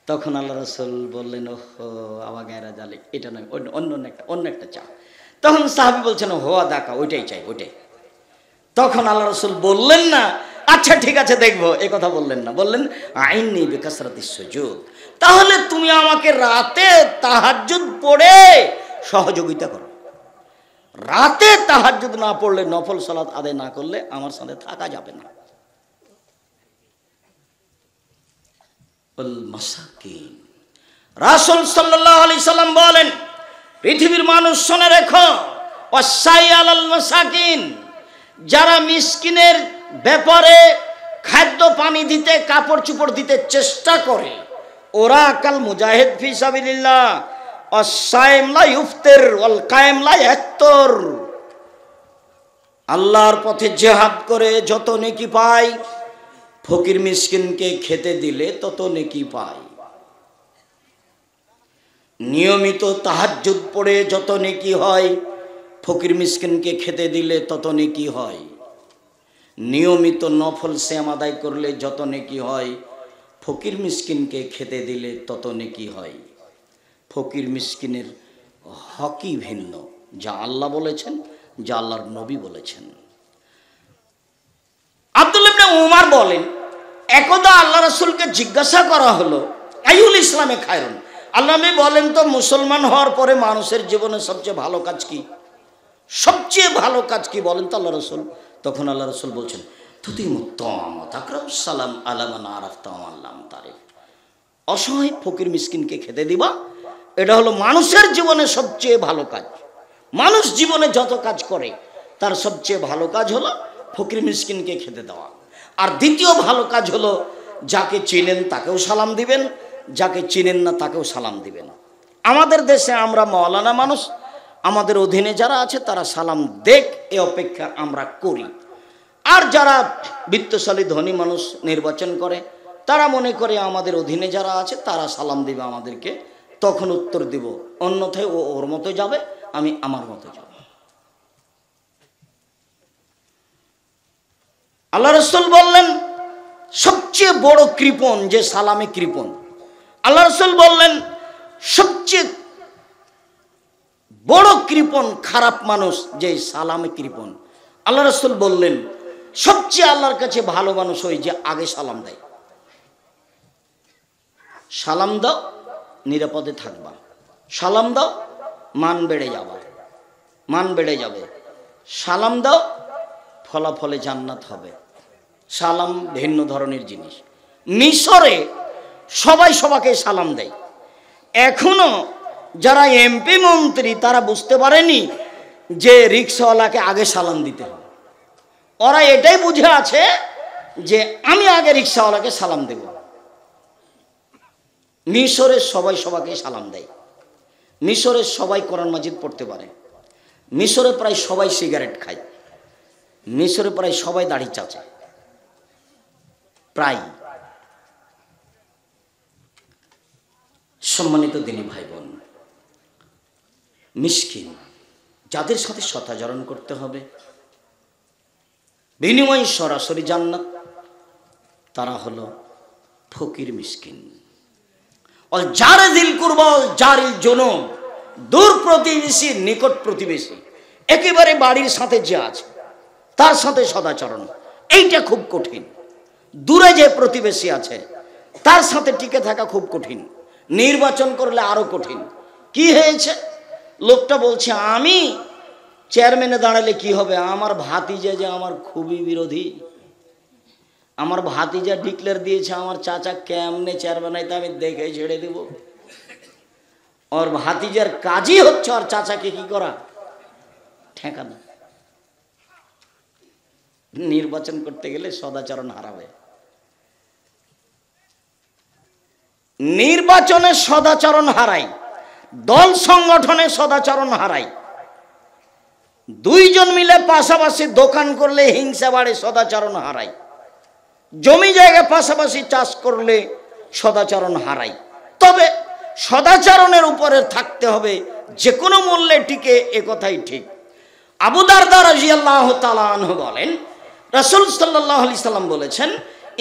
[SPEAKER 1] তখন আল্লাহ রাসূল বললেন, ওহো আওয়া গায়রা দালেক, এটা নয়, অন্য একটা চাও। তখন সাহাবী বলছেন, হোয়া দাকা, ওইটাই চাই, ওইটাই। তখন আল্লাহ রাসূল বললেন না, আচ্ছা ঠিক আছে দেখবো, এ কথা বললেন না, বললেন আইন্নি বিকাসরাতিস সুজুদ, তাহলে তুমি আমাকে রাতে তাহাজ্জুদ পড়ে সহযোগিতা করো। রাতে তাহাজ্জুদ না পড়লে, নফল সালাত আদায় না করলে আমার সাথে থাকা যাবে না। মাসাকিন, রাসূল সাল্লাল্লাহু আলাইহি সাল্লাম বলেন, পৃথিবীর মানুষ শুনে রেখো, ওয়াসাই আলাল মাসাকিন, যারা মিসকিনের ব্যাপারে খাদ্য পানি দিতে, কাপড় চোপড় দিতে চেষ্টা করে, ওরা কাল মুজাহিদ ফি সাবিলিল্লাহ, ওয়াসাইম লা ইফতির ওয়াল কায়েম লা ইয়াফতির, আল্লাহর পথে জিহাদ করে যত নেকি পায়, ফকির মিসকিনকে খেতে দিলে তত নেকি পায়। নিয়মিত তাহাজ্জুদ পড়ে যত নেকি হয়, ফকির মিসকিনকে খেতে দিলে তত নেকি হয়। নিয়মিত নফল সিয়াম আদায় করলে যত নেকি হয়, ফকির মিসকিনকে খেতে দিলে তত নেকি হয়। ফকির মিসকিনের হকই ভিন্ন, যা আল্লাহ বলেছেন, যা আল্লাহর নবী বলেছেন। আব্দুল্লাহ ইবনে উমর বলেন, একদা আল্লাহ রাসূলকে জিজ্ঞাসা করা হলো, আইউল ইসলামে খায়রুন, আল্লাহ নবী বলেন তো মুসলমান হওয়ার পরে মানুষের জীবনে সবচেয়ে ভালো কাজ কি? সবচেয়ে ভালো কাজ কি বলেন তো আল্লাহ রাসূল? তখন আল্লাহ রাসূল বলছেন, অসহায় ফকির মিসকিনকে খেতে দিবা, এটা হলো মানুষের জীবনে সবচেয়ে ভালো কাজ। মানুষ জীবনে যত কাজ করে তার সবচেয়ে ভালো কাজ হলো ফকির মিসকিনকে খেতে দেওয়া। আর দ্বিতীয় ভালো কাজ হলো, যাকে চিনেন তাকেও সালাম দিবেন, যাকে চিনেন না তাকেও সালাম দিবেন। আমাদের দেশে আমরা মাওলানা মানুষ, আমাদের অধীনে যারা আছে তারা সালাম দেখ এ অপেক্ষা আমরা করি। আর যারা বিত্তশালী ধনী মানুষ নির্বাচন করে, তারা মনে করে আমাদের অধীনে যারা আছে তারা সালাম দিবে আমাদেরকে, তখন উত্তর দিব, অন্যথায় ও ওর মতো যাবে, আমি আমার মতো যাব। আল্লাহ রাসূল বললেন সবচেয়ে বড় কৃপণ যে সালামে কৃপণ। আল্লাহ রাসূল বললেন সবচেয়ে বড় কৃপণ খারাপ মানুষ যে সালামে কৃপণ। আল্লাহ রাসূল বললেন সবচেয়ে আল্লাহর কাছে ভালো মানুষ ওই যে আগে সালাম দেয়। সালাম দাও নিরাপদে থাকবা, সালাম দাও মান বেড়ে যাবে, মান বেড়ে যাবে, সালাম দাও ফলাফলে জান্নাত হবে। সালাম ভিন্ন ধরনের জিনিস। মিশরে সবাই সবাইকে সালাম দেয়। এখনো যারা এমপি মন্ত্রী তারা বুঝতে পারেনি যে রিক্সাওয়ালাকে আগে সালাম দিতে হবে। ওরা এটাই বুঝে আছে যে আমি আগে রিক্সাওয়ালাকে সালাম দেব। মিশরে সবাই সবাইকে সালাম দেয়। মিশরে সবাই কোরআন মাজিদ পড়তে পারে। মিশরে প্রায় সবাই সিগারেট খায়। মিশরে প্রায় সবাই দাড়ি চাচে, প্রায়। সম্মানিত দিনী ভাই বোন, মিসকিন যাদের সাথে সদাচরণ করতে হবে, বিনিময়ে সরাসরি জান্নাত, তারা হলো ফকির মিসকিন। অল জারে দিল কুরবাল জারিল জুনুব, দূর প্রতিবেশী নিকট প্রতিবেশী, একেবারে বাড়ির সাথে যে আছে তার সাথে সদাচরণ, এইটা খুব কঠিন। দূরে যে প্রতিবেশী আছে তার সাথে টিকে থাকা খুব কঠিন। নির্বাচন করলে আরো কঠিন। কি হয়েছে? লোকটা বলছে আমি চেয়ারম্যানে দাঁড়ালে কি হবে, আমার ভাতিজা যে আমার খুবই বিরোধী, আমার ভাতিজা ডিক্লেয়ার দিয়েছে আমার চাচা কেমনে চেয়ারম্যান হয় তা আমি দেখে ছেড়ে দেব। ওর ভাতিজার কাজই হচ্ছে আর চাচাকে কি করা, ঠেকানো। নির্বাচন করতে গেলে সদাচরণ হারাবে। নির্বাচনে সদাচরণ হারাই, দল সংগঠনে সদাচরণ হারাই, দুইজন মিলে পাশাপাশি দোকান করলে হিংসা বাড়ে, সদাচরণ হারাই, জমি জায়গা পাশাপাশি চাষ করলে সদাচরণ হারাই। তবে সদাচরণের উপরে থাকতে হবে যে কোনো মূল্যে টিকে, এ কথাই ঠিক। আবু দারদা রাদিয়াল্লাহু তাআলা আনহু বলেন রাসূল সাল্লাল্লাহু আলাইহি সাল্লাম বলেছেন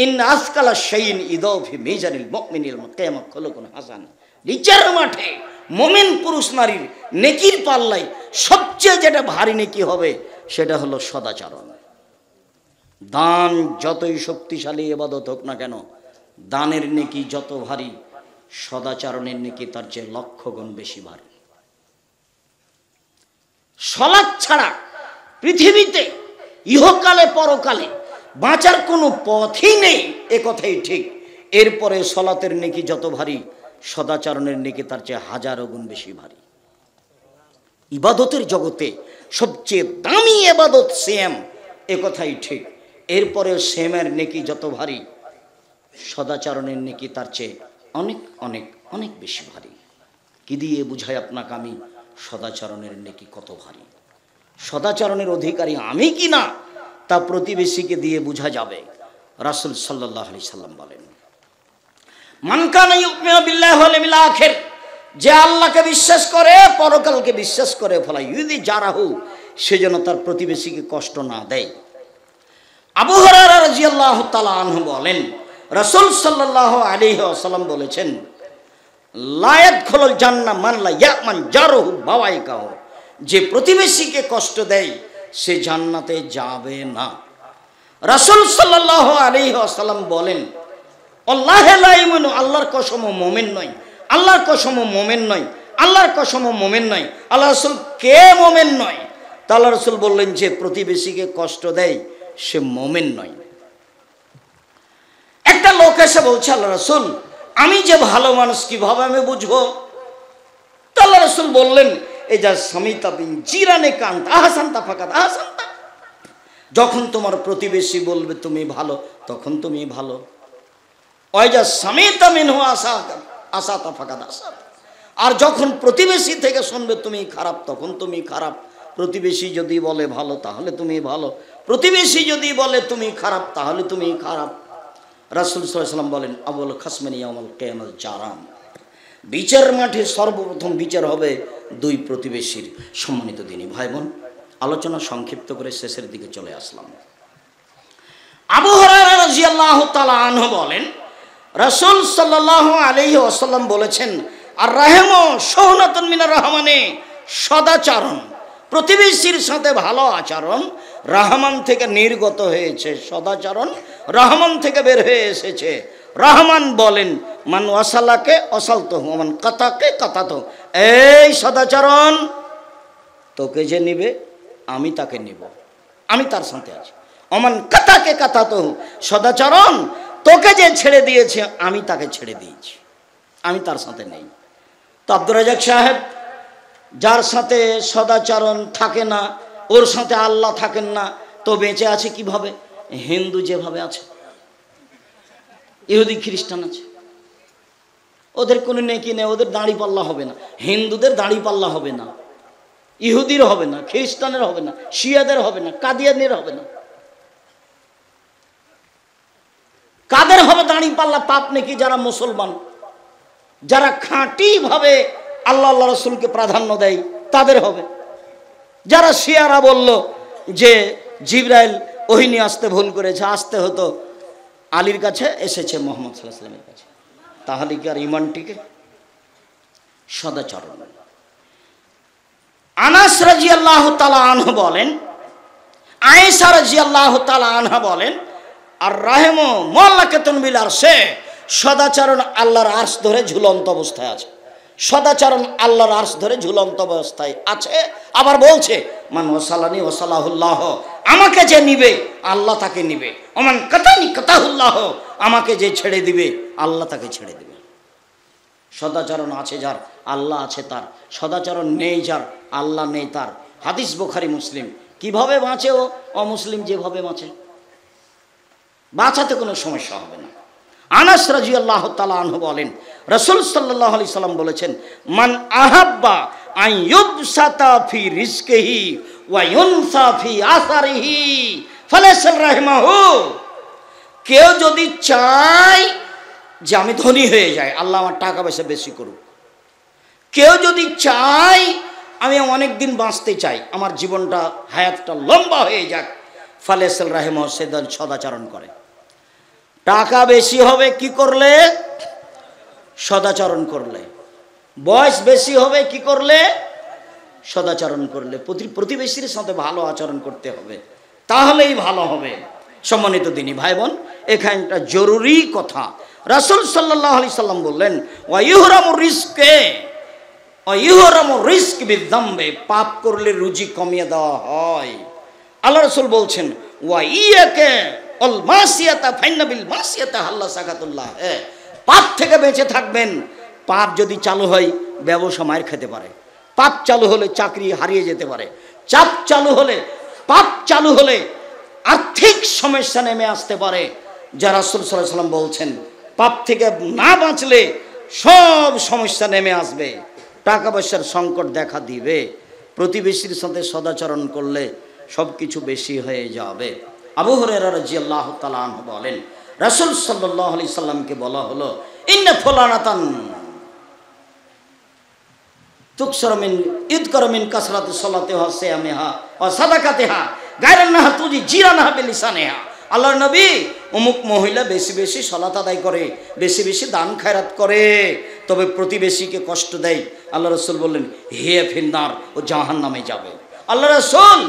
[SPEAKER 1] ইন আসকালা শাইইন ইদাউ ফি মিজানিল মুমিনিল কিয়ামত খুলুকুন হাসান। বিচার মাঠে মুমিন পুরুষ নারীর নেকির পাল্লায় সবচেয়ে যেটা ভারী নেকি হবে সেটা হলো সদাচরণ। দান যতই শক্তিশালী ইবাদত হোক না কেন, দানের নেকি যত ভারী, সদাচরণের নেকি তার চেয়ে লক্ষ গুণ বেশি ভারী। সালাত ছাড়া পৃথিবীতে ইহকালে পরকালে বাঁচার কোনো পথই নেই, এ কথাই ঠিক। এরপরে সালাতের নেকি যত ভারী, সদাচরণের নেকি তার চেয়ে হাজারো গুণ বেশি ভারী। ইবাদতের জগতে সবচেয়ে দামি ইবাদত সিয়াম, এ কথাই ঠিক। এরপরেও সিয়ামের নেকি যত ভারী, সদাচরণের নেকি তার চেয়ে অনেক অনেক অনেক বেশি ভারী। কি দিয়ে বুঝাই আপনাকে আমি সদাচরণের নেকি কত ভারী? সদাচরণের অধিকারী আমি কি না তা প্রতিবেশীকে দিয়ে বোঝা যাবে। রাসূল সাল্লাল্লাহু আলাইহি সাল্লাম বলেন মান কানা ইউমিনু বিল্লাহি ওয়াল ইয়াউমিল আখির, যে আল্লাহকে বিশ্বাস করে পরকালকে বিশ্বাস করে, ফলা ইউদি জারাহু, সে যেন তার প্রতিবেশীকে কষ্ট না দেয়। আবু হুরায়রা রাদিয়াল্লাহু তাআলা আনহু বলেন রাসূল সাল্লাল্লাহু আলাইহি ওয়াসাল্লাম বলেছেন লা ইয়াদখুলুল জান্নাহ মান লা ইয়ামান জারহু বাওয়াইকাহু, যে প্রতিবেশীকে কষ্ট দেয় সে জান্নাতে যাবে না। রাসূল সাল্লাল্লাহু আলাইহি ওয়াসাল্লাম বলেন আল্লাহু লা ইউমিনু, আল্লাহর কসম মুমিন নয়, আল্লাহর কসম মুমিন নয়, আল্লাহর কসম মুমিন নয়। আল্লাহ রাসূল কে মুমিন নয়? তা আল্লাহ রাসূল বললেন যে প্রতিবেশীকে কষ্ট দেয় সে মুমিন নয়। একটা লোক এসে বলছে আল্লাহ রাসূল আমি যে ভালো মানুষ কিভাবে আমি বুঝবো? তা আল্লাহ রাসূল বললেন এই যা সামিতা বিন জিরানে কান্ত আহসানতা ফাকাত আহসানতা, যখন তোমার প্রতিবেশী বলবে তুমি ভালো তখন তুমি ভালো। ওই যা সামিতা মিনহু আসাতা ফাকাত আসাত, আর যখন প্রতিবেশী থেকে শুনবে তুমি খারাপ তখন তুমি খারাপ। প্রতিবেশী যদি বলে ভালো তাহলে তুমি ভালো, প্রতিবেশী যদি বলে তুমি খারাপ তাহলে তুমি খারাপ। রাসূল সাল্লাল্লাহু আলাইহি ওয়াসাল্লাম বলেন, আবুল খাসমানি ইয়াউমুল কিয়ামাত জারান, বিচার মাঠে সর্বপ্রথম বিচার হবে দুই প্রতিবেশীর। সম্মানিত দিনী ভাই বোন, আলোচনা সংক্ষিপ্ত করে শেষের দিকে চলে আসলাম। আবু হুরায়রা রাদিয়াল্লাহু তাআলা আনহু বলেন, রাসূল সাল্লাল্লাহু আলাইহি ওয়াসাল্লাম বলেছেন, আর রাহমু শাওনাতুন মিনার রহমানে, সদাচরণ, প্রতিবেশীর সাথে ভালো আচরণ রহমান থেকে নির্গত হয়েছে, সদাচরণ রহমান থেকে বের হয়ে এসেছে। রহমান বলেন, মান ওয়াসালাকে ওয়াসালতুহু, মান কাতাকে কাতাতু, এই সদাচরণ, তোকে যে নিবে আমি তাকে নিব, আমি তার সাথে আছি। অমান কাতাকে কাতাতু, সদাচরণ, তোকে যে ছেড়ে দিয়েছে আমি তাকে ছেড়ে দিয়েছি, আমি তার সাথে নেই। তো আব্দুর রাজ্জাক সাহেব, যার সাথে সদাচরণ থাকে না, ওর সাথে আল্লাহ থাকেন না, তো বেঁচে আছে কিভাবে? হিন্দু যেভাবে আছে, ইহুদি খ্রিস্টান আছে, ওদের কোনো নেকি নেই, ওদের দাড়ি পাল্লা হবে না। হিন্দুদের দাড়ি পাল্লা হবে না, ইহুদির হবে না, খ্রিস্টানের হবে না, শিয়াদের হবে না, কাদিয়ানের হবে না। কাদের হবে দাড়ি পাল্লা পাপ নাকি? যারা মুসলমান, যারা খাঁটি ভাবে আল্লাহ আল্লাহ রসুলকে প্রাধান্য দেয় তাদের হবে। যারা শিয়ারা বলল যে জিবরাইল ওহী নিয়ে আসতে ভুল করেছে, আসতে হতো আলীর কাছে, এসেছে মুহাম্মদ সাল্লাল্লাহু আলাইহি ওয়াসাল্লামের কাছে, তাহলে কি আর ঈমানটিকে? সদাচরণ। আনাস রাদিয়াল্লাহু তাআলা আনহু বলেন, আয়েশা রাদিয়াল্লাহু তাআলা আনহা বলেন, আর রাহমু মুআল্লাকাতুন বিল আরশে, সদাচরণ আল্লাহর আরশ ধরে ঝুলন্ত অবস্থায় আছে। সদাচরণ আল্লাহর আরশ ধরে ঝুলন্ত অবস্থায় আছে। আবার বলছে, মান ওয়াসালানি ওয়াসালাহুল্লাহ, আমাকে যে নিবে আল্লাহ তাকে নিবে। ওমান কাতানি কাতাহুল্লাহ, আমাকে যে ছেড়ে দিবে আল্লাহ তাকে ছেড়ে দিবে। সদাচরণ আছে যার, আল্লাহ আছে তার। সদাচরণ নেই যার, আল্লাহ নেই তার। হাদিস বুখারী মুসলিম। কিভাবে বাঁচে ও? অমুসলিম যেভাবে বাঁচে, বাঁচাতে কোনো সমস্যা হবে না। আনাস রাদিয়াল্লাহু তাআলা আনহু বলেন, রাসূল সাল্লাল্লাহু আলাইহি সাল্লাম বলেছেন, মান আহাব্বা আন ইউবসাতা ফি রিজকিহি ওয়া ইউনসা ফি আসারিহি ফালাসাল রাহমাহু, কেউ যদি চায় যে আমি ধনী হয়ে যাই, আল্লাহ আমার টাকা পয়সা বেশি করুক, কেউ যদি চায় আমি অনেক দিন বাঁচতে চাই, আমার জীবনটা হায়াতটা লম্বা হয়ে যাক, ফালাসাল রাহমাহু, সে সদাচরণ করে। টাকা বেশি হবে কি করলে? সদাচরণ করলে। বয়স বেশি হবে কি করলে? সদাচরণ করলে। প্রতিবেশীর সাথে ভালো আচরণ করতে হবে, তাহলেই ভালো হবে। সম্মানিত দিনী ভাই বোন, এখানে একটা জরুরি কথা। রাসূল সাল্লাল্লাহু আলাইহি সাল্লাম বললেন, ওয়া ইহরামুর রিজকে, ওয়া ইহরামুর রিজক বিযামবে, পাপ করলে রুজি কমিয়ে দেওয়া হয়। আল্লাহ রাসূল বলছেন, ওয়া ইয়াকে অল মাসিয়াতা ফাইন্না বিল মাসিয়াতা হাল্লা সাকাতুল্লাহ, পাপ থেকে বেঁচে থাকবেন। পাপ যদি চালু হয় ব্যবসা মার খেতে পারে, পাপ চালু হলে চাকরি হারিয়ে যেতে পারে, পাপ চালু হলে আর্থিক সমস্যা নেমে আসতে পারে। যা রাসূল সাল্লাল্লাহু আলাইহি সাল্লাম বলছেন, পাপ থেকে না বাঁচলে সব সমস্যা নেমে আসবে, টাকা পয়সার সংকট দেখা দিবে। প্রতিবেশীর সাথে সদাচরণ করলে সব কিছু বেশি হয়ে যাবে। আবু হুরায়রা রাদিয়াল্লাহু তাআলা আনহু বলেন, রাসূল সাল্লাল্লাহু আলাইহি সাল্লামকে বলা হলো, ইন্না ফুলানাতান তুকসর মিন ইদকর মিন কাসরাতি সালাতিহা সিয়ামিহা ওয়া সাদাকাতিহা গায়রান্নাহা তুজি জিরানাহা বিলিসানিহা। আল্লাহর নবী, অমুক মহিলা বেশি বেশি সালাত আদায় করে, বেশি বেশি দান খায়রাত করে, তবে প্রতিবেশীকে কষ্ট দেয়। আল্লাহ রাসূল বললেন, হে ফিন্নার, ও জাহান্নামে যাবে। আল্লাহ রাসূল,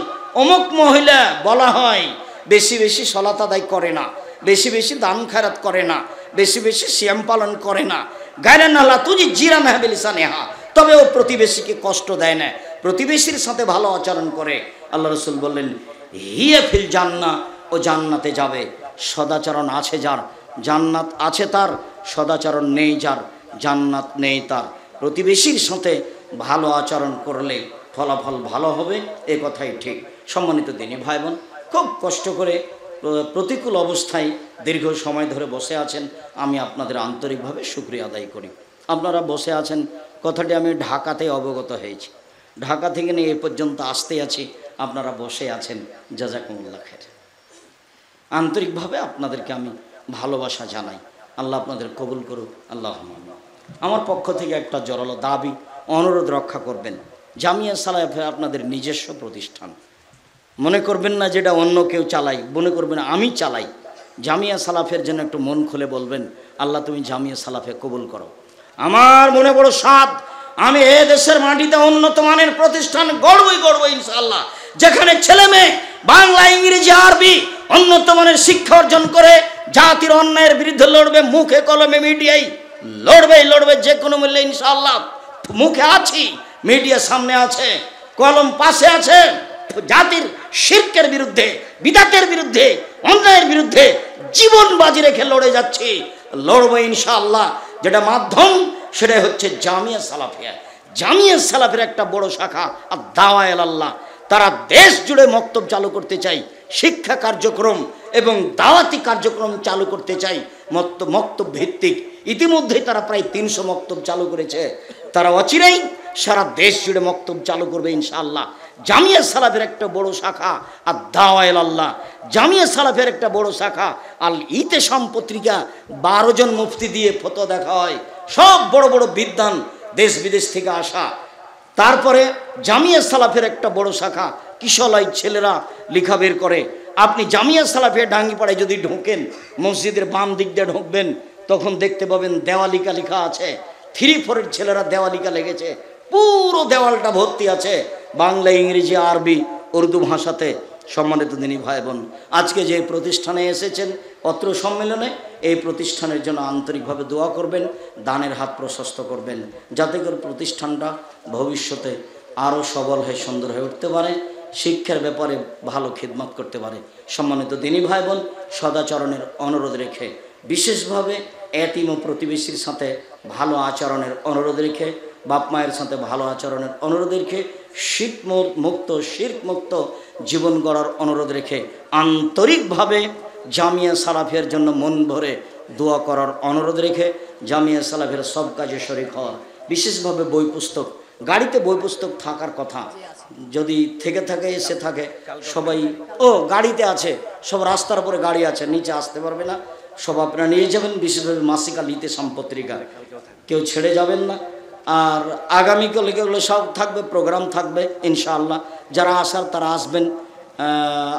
[SPEAKER 1] অমুক মহিলা বলা হয় বেশি বেশি সালাত আদায় করে না, বেশি বেশি দান খায়রাত করে না, বেশি বেশি সিয়াম পালন করে না, গায়রান্নাহা তুজি জিরানাহা বিলিসানিহা, তবে ও প্রতিবেশীকে কষ্ট দেয় না, প্রতিবেশীর সাথে ভালো আচরণ করে। আল্লাহ রাসূল বললেন, হিয়া ফিল জান্নাহ, ও জান্নাতে যাবে। সদাচরণ আছে যার, জান্নাত আছে তার, সদাচরণ নেই যার, জান্নাত নেই তার। প্রতিবেশীর সাথে ভালো আচরণ করলে ফলাফল ভালো হবে, এ কথাই ঠিক। সম্মানিত দিনী ভাই বোন, খুব কষ্ট করে প্রতিকূল অবস্থায় দীর্ঘ সময় ধরে বসে আছেন, আমি আপনাদের আন্তরিকভাবে শুকরিয়া আদায় করি। আপনারা বসে আছেন, কথাটি আমি ঢাকাতে অবগত হয়েছি, ঢাকা থেকে নিয়ে এ পর্যন্ত আসতে আছি, আপনারা বসে আছেন, জাযাকুমুল্লাহ খাইর। আন্তরিকভাবে আপনাদেরকে আমি ভালোবাসা জানাই। আল্লাহ আপনাদের কবুল করুক, আল্লাহ। আমার পক্ষ থেকে একটা জোরালো দাবি, অনুরোধ রক্ষা করবেন। জামিয়া সালাফিয়া আপনাদের নিজস্ব প্রতিষ্ঠান, মনে করবেন না যেটা অন্য কেউ চালাই, মনে করবেন আমি চালাই। জামিয়া সালাফের জন্য একটু মন খুলে বলবেন, আল্লাহ তুমি জামিয়া সালাফে কবুল করো। আমার মনে বড় সাধ, আমি এ দেশের মাটিতে উন্নত মানের প্রতিষ্ঠান গড়বই ইনশাআল্লাহ, যেখানে ছেলে মেয়ে বাংলা, ইংরেজি, আরবি উন্নত মানের শিক্ষা অর্জন করে জাতির অন্যায়ের বিরুদ্ধে লড়বে, মুখে কলমে মিডিয়ায় লড়বে যে কোনো মূল্যে ইনশাআল্লাহ। মুখে আছি, মিডিয়া সামনে আছে, কলম পাশে আছে। জাতির শিরকের বিরুদ্ধে, বিদাতের বিরুদ্ধে, অন্যায়ের বিরুদ্ধে জীবন বাজি রেখে লড়ে যাচ্ছি, লড়বো ইনশাআল্লাহ। যেটা মাধ্যম সেটাই হচ্ছে জামিয়া সালাফিয়া। জামিয়া সালাফের একটা বড় শাখা আর দাওয়া ইলাল্লাহ। তারা দেশ জুড়ে মক্তব চালু করতে চাই, শিক্ষা কার্যক্রম এবং দাওয়াতি কার্যক্রম চালু করতে চাই, মক্তব ভিত্তিক। ইতিমধ্যেই তারা প্রায় 300 মক্তব চালু করেছে। তারা অচিরেই সারা দেশ জুড়ে মক্তব চালু করবে ইনশাআল্লাহ। জামিয়া সালাফের একটা বড় শাখা আর দাওয়া ইলাল্লাহ। জামিয়া সালাফের একটা বড় শাখা আল ইতেশাম পত্রিকা, 12 জন মুফতি দিয়ে ফতোয়া দেখা হয়, সব বড় বড় বিদ্বান দেশ বিদেশ থেকে আসা। তারপরে জামিয়া সালাফের একটা বড় শাখা কিশলয় ছেলেরা লেখা বের করে। আপনি জামিয়া সালাফিয়া ডাঙ্গিপাড়ায় যদি ঢোকেন, মসজিদের বাম দিক দিয়ে ঢুকবেন, তখন দেখতে পাবেন দেওয়ালিকা লেখা আছে। 3-4 ছেলেরা দেওয়ালিকা লেগেছে, পুরো দেওয়ালটা ভর্তি আছে বাংলা, ইংরেজি, আরবি, উর্দু ভাষাতে। সম্মানিত দিনী ভাই বোন, আজকে যে প্রতিষ্ঠানে এসেছেন পত্র সম্মেলনে, এই প্রতিষ্ঠানের জন্য আন্তরিকভাবে দোয়া করবেন, দানের হাত প্রশস্ত করবেন, যাতে করে প্রতিষ্ঠানটা ভবিষ্যতে আরও সবল হয়ে সুন্দর হয়ে উঠতে পারে, শিক্ষার ব্যাপারে ভালো খিদমত করতে পারে। সম্মানিত দিনী ভাই বোন, সদাচরণের অনুরোধ রেখে, বিশেষভাবে এতিম ও প্রতিবেশীর সাথে ভালো আচরণের অনুরোধ রেখে, বাপ মায়ের সাথে ভালো আচরণের অনুরোধ রেখে, শিরক মুক্ত জীবন গড়ার অনুরোধ রেখে, আন্তরিকভাবে জামিয়া সালাফিয়ার জন্য মন ভরে দোয়া করার অনুরোধ রেখে, জামিয়া সালাফিয়ার সব কাজে শরীক হওয়ার, বিশেষভাবে বই পুস্তক, গাড়িতে বই পুস্তক থাকার কথা, যদি থেকে থাকে এসে থাকে সবাই, গাড়িতে আছে, সব রাস্তার উপরে গাড়ি আছে, নিচে আসতে পারবে না, সব আপনারা নিয়ে যাবেন। বিশেষভাবে মাসিক আল ইতেশাম পত্রিকা কেউ ছেড়ে যাবেন না। আর আগামীকাল এগুলো সব থাকবে, প্রোগ্রাম থাকবে ইনশাআল্লাহ। যারা আসার তারা আসবেন,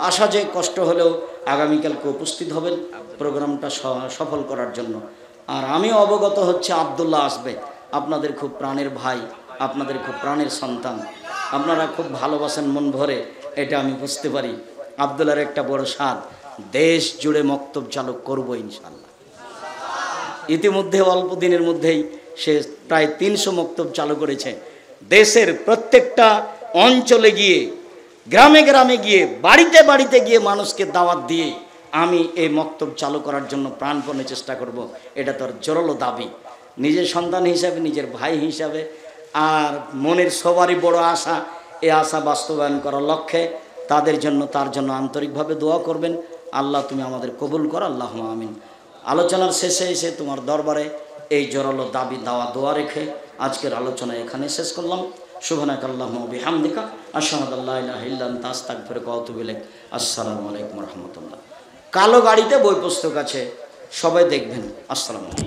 [SPEAKER 1] আসা যে কষ্ট হলেও আগামীকালকে উপস্থিত হবেন প্রোগ্রামটা সফল করার জন্য। আর আমি অবগত হচ্ছে আবদুল্লাহ আসবে, আপনাদের খুব প্রাণের ভাই, আপনাদের খুব প্রাণের সন্তান, আপনারা খুব ভালোবাসেন মন ভরে, এটা আমি বুঝতে পারি। আবদুল্লাহর একটা বড় স্বাদ, দেশ জুড়ে মক্তব চালু করবো ইনশাআল্লাহ। ইতিমধ্যে অল্প দিনের মধ্যেই সে প্রায় 300 মক্তব চালু করেছে। দেশের প্রত্যেকটা অঞ্চলে গিয়ে, গ্রামে গ্রামে গিয়ে, বাড়িতে বাড়িতে গিয়ে মানুষকে দাওয়াত দিয়ে আমি এই মক্তব চালু করার জন্য প্রাণপণে চেষ্টা করব। এটা তার জোরালো দাবি, নিজের সন্তান হিসাবে, নিজের ভাই হিসাবে। আর মনের সবারই বড় আশা, এই আশা বাস্তবায়ন করার লক্ষ্যে তাদের জন্য, তার জন্য আন্তরিকভাবে দোয়া করবেন। আল্লাহ তুমি আমাদের কবুল করো, আল্লাহুম্মা আমিন। আলোচনার শেষে এসে তোমার দরবারে এই জোরালো দাবি দাওয়া দোয়া রেখে আজকের আলোচনা এখানে শেষ করলাম। সুবহানাকাল্লাহুম্মা ওয়া বিহামদিকা আশহাদু আল্লা ইলাহা ইল্লা আনতা আস্তাগফিরুকা ওয়া আতুবু ইলাইক। আসসালামু আলাইকুম ওয়া রাহমাতুল্লাহ। কালো গাড়িতে বই পুস্তক আছে, সবাই দেখবেন। আসসালামু আলাইকুম।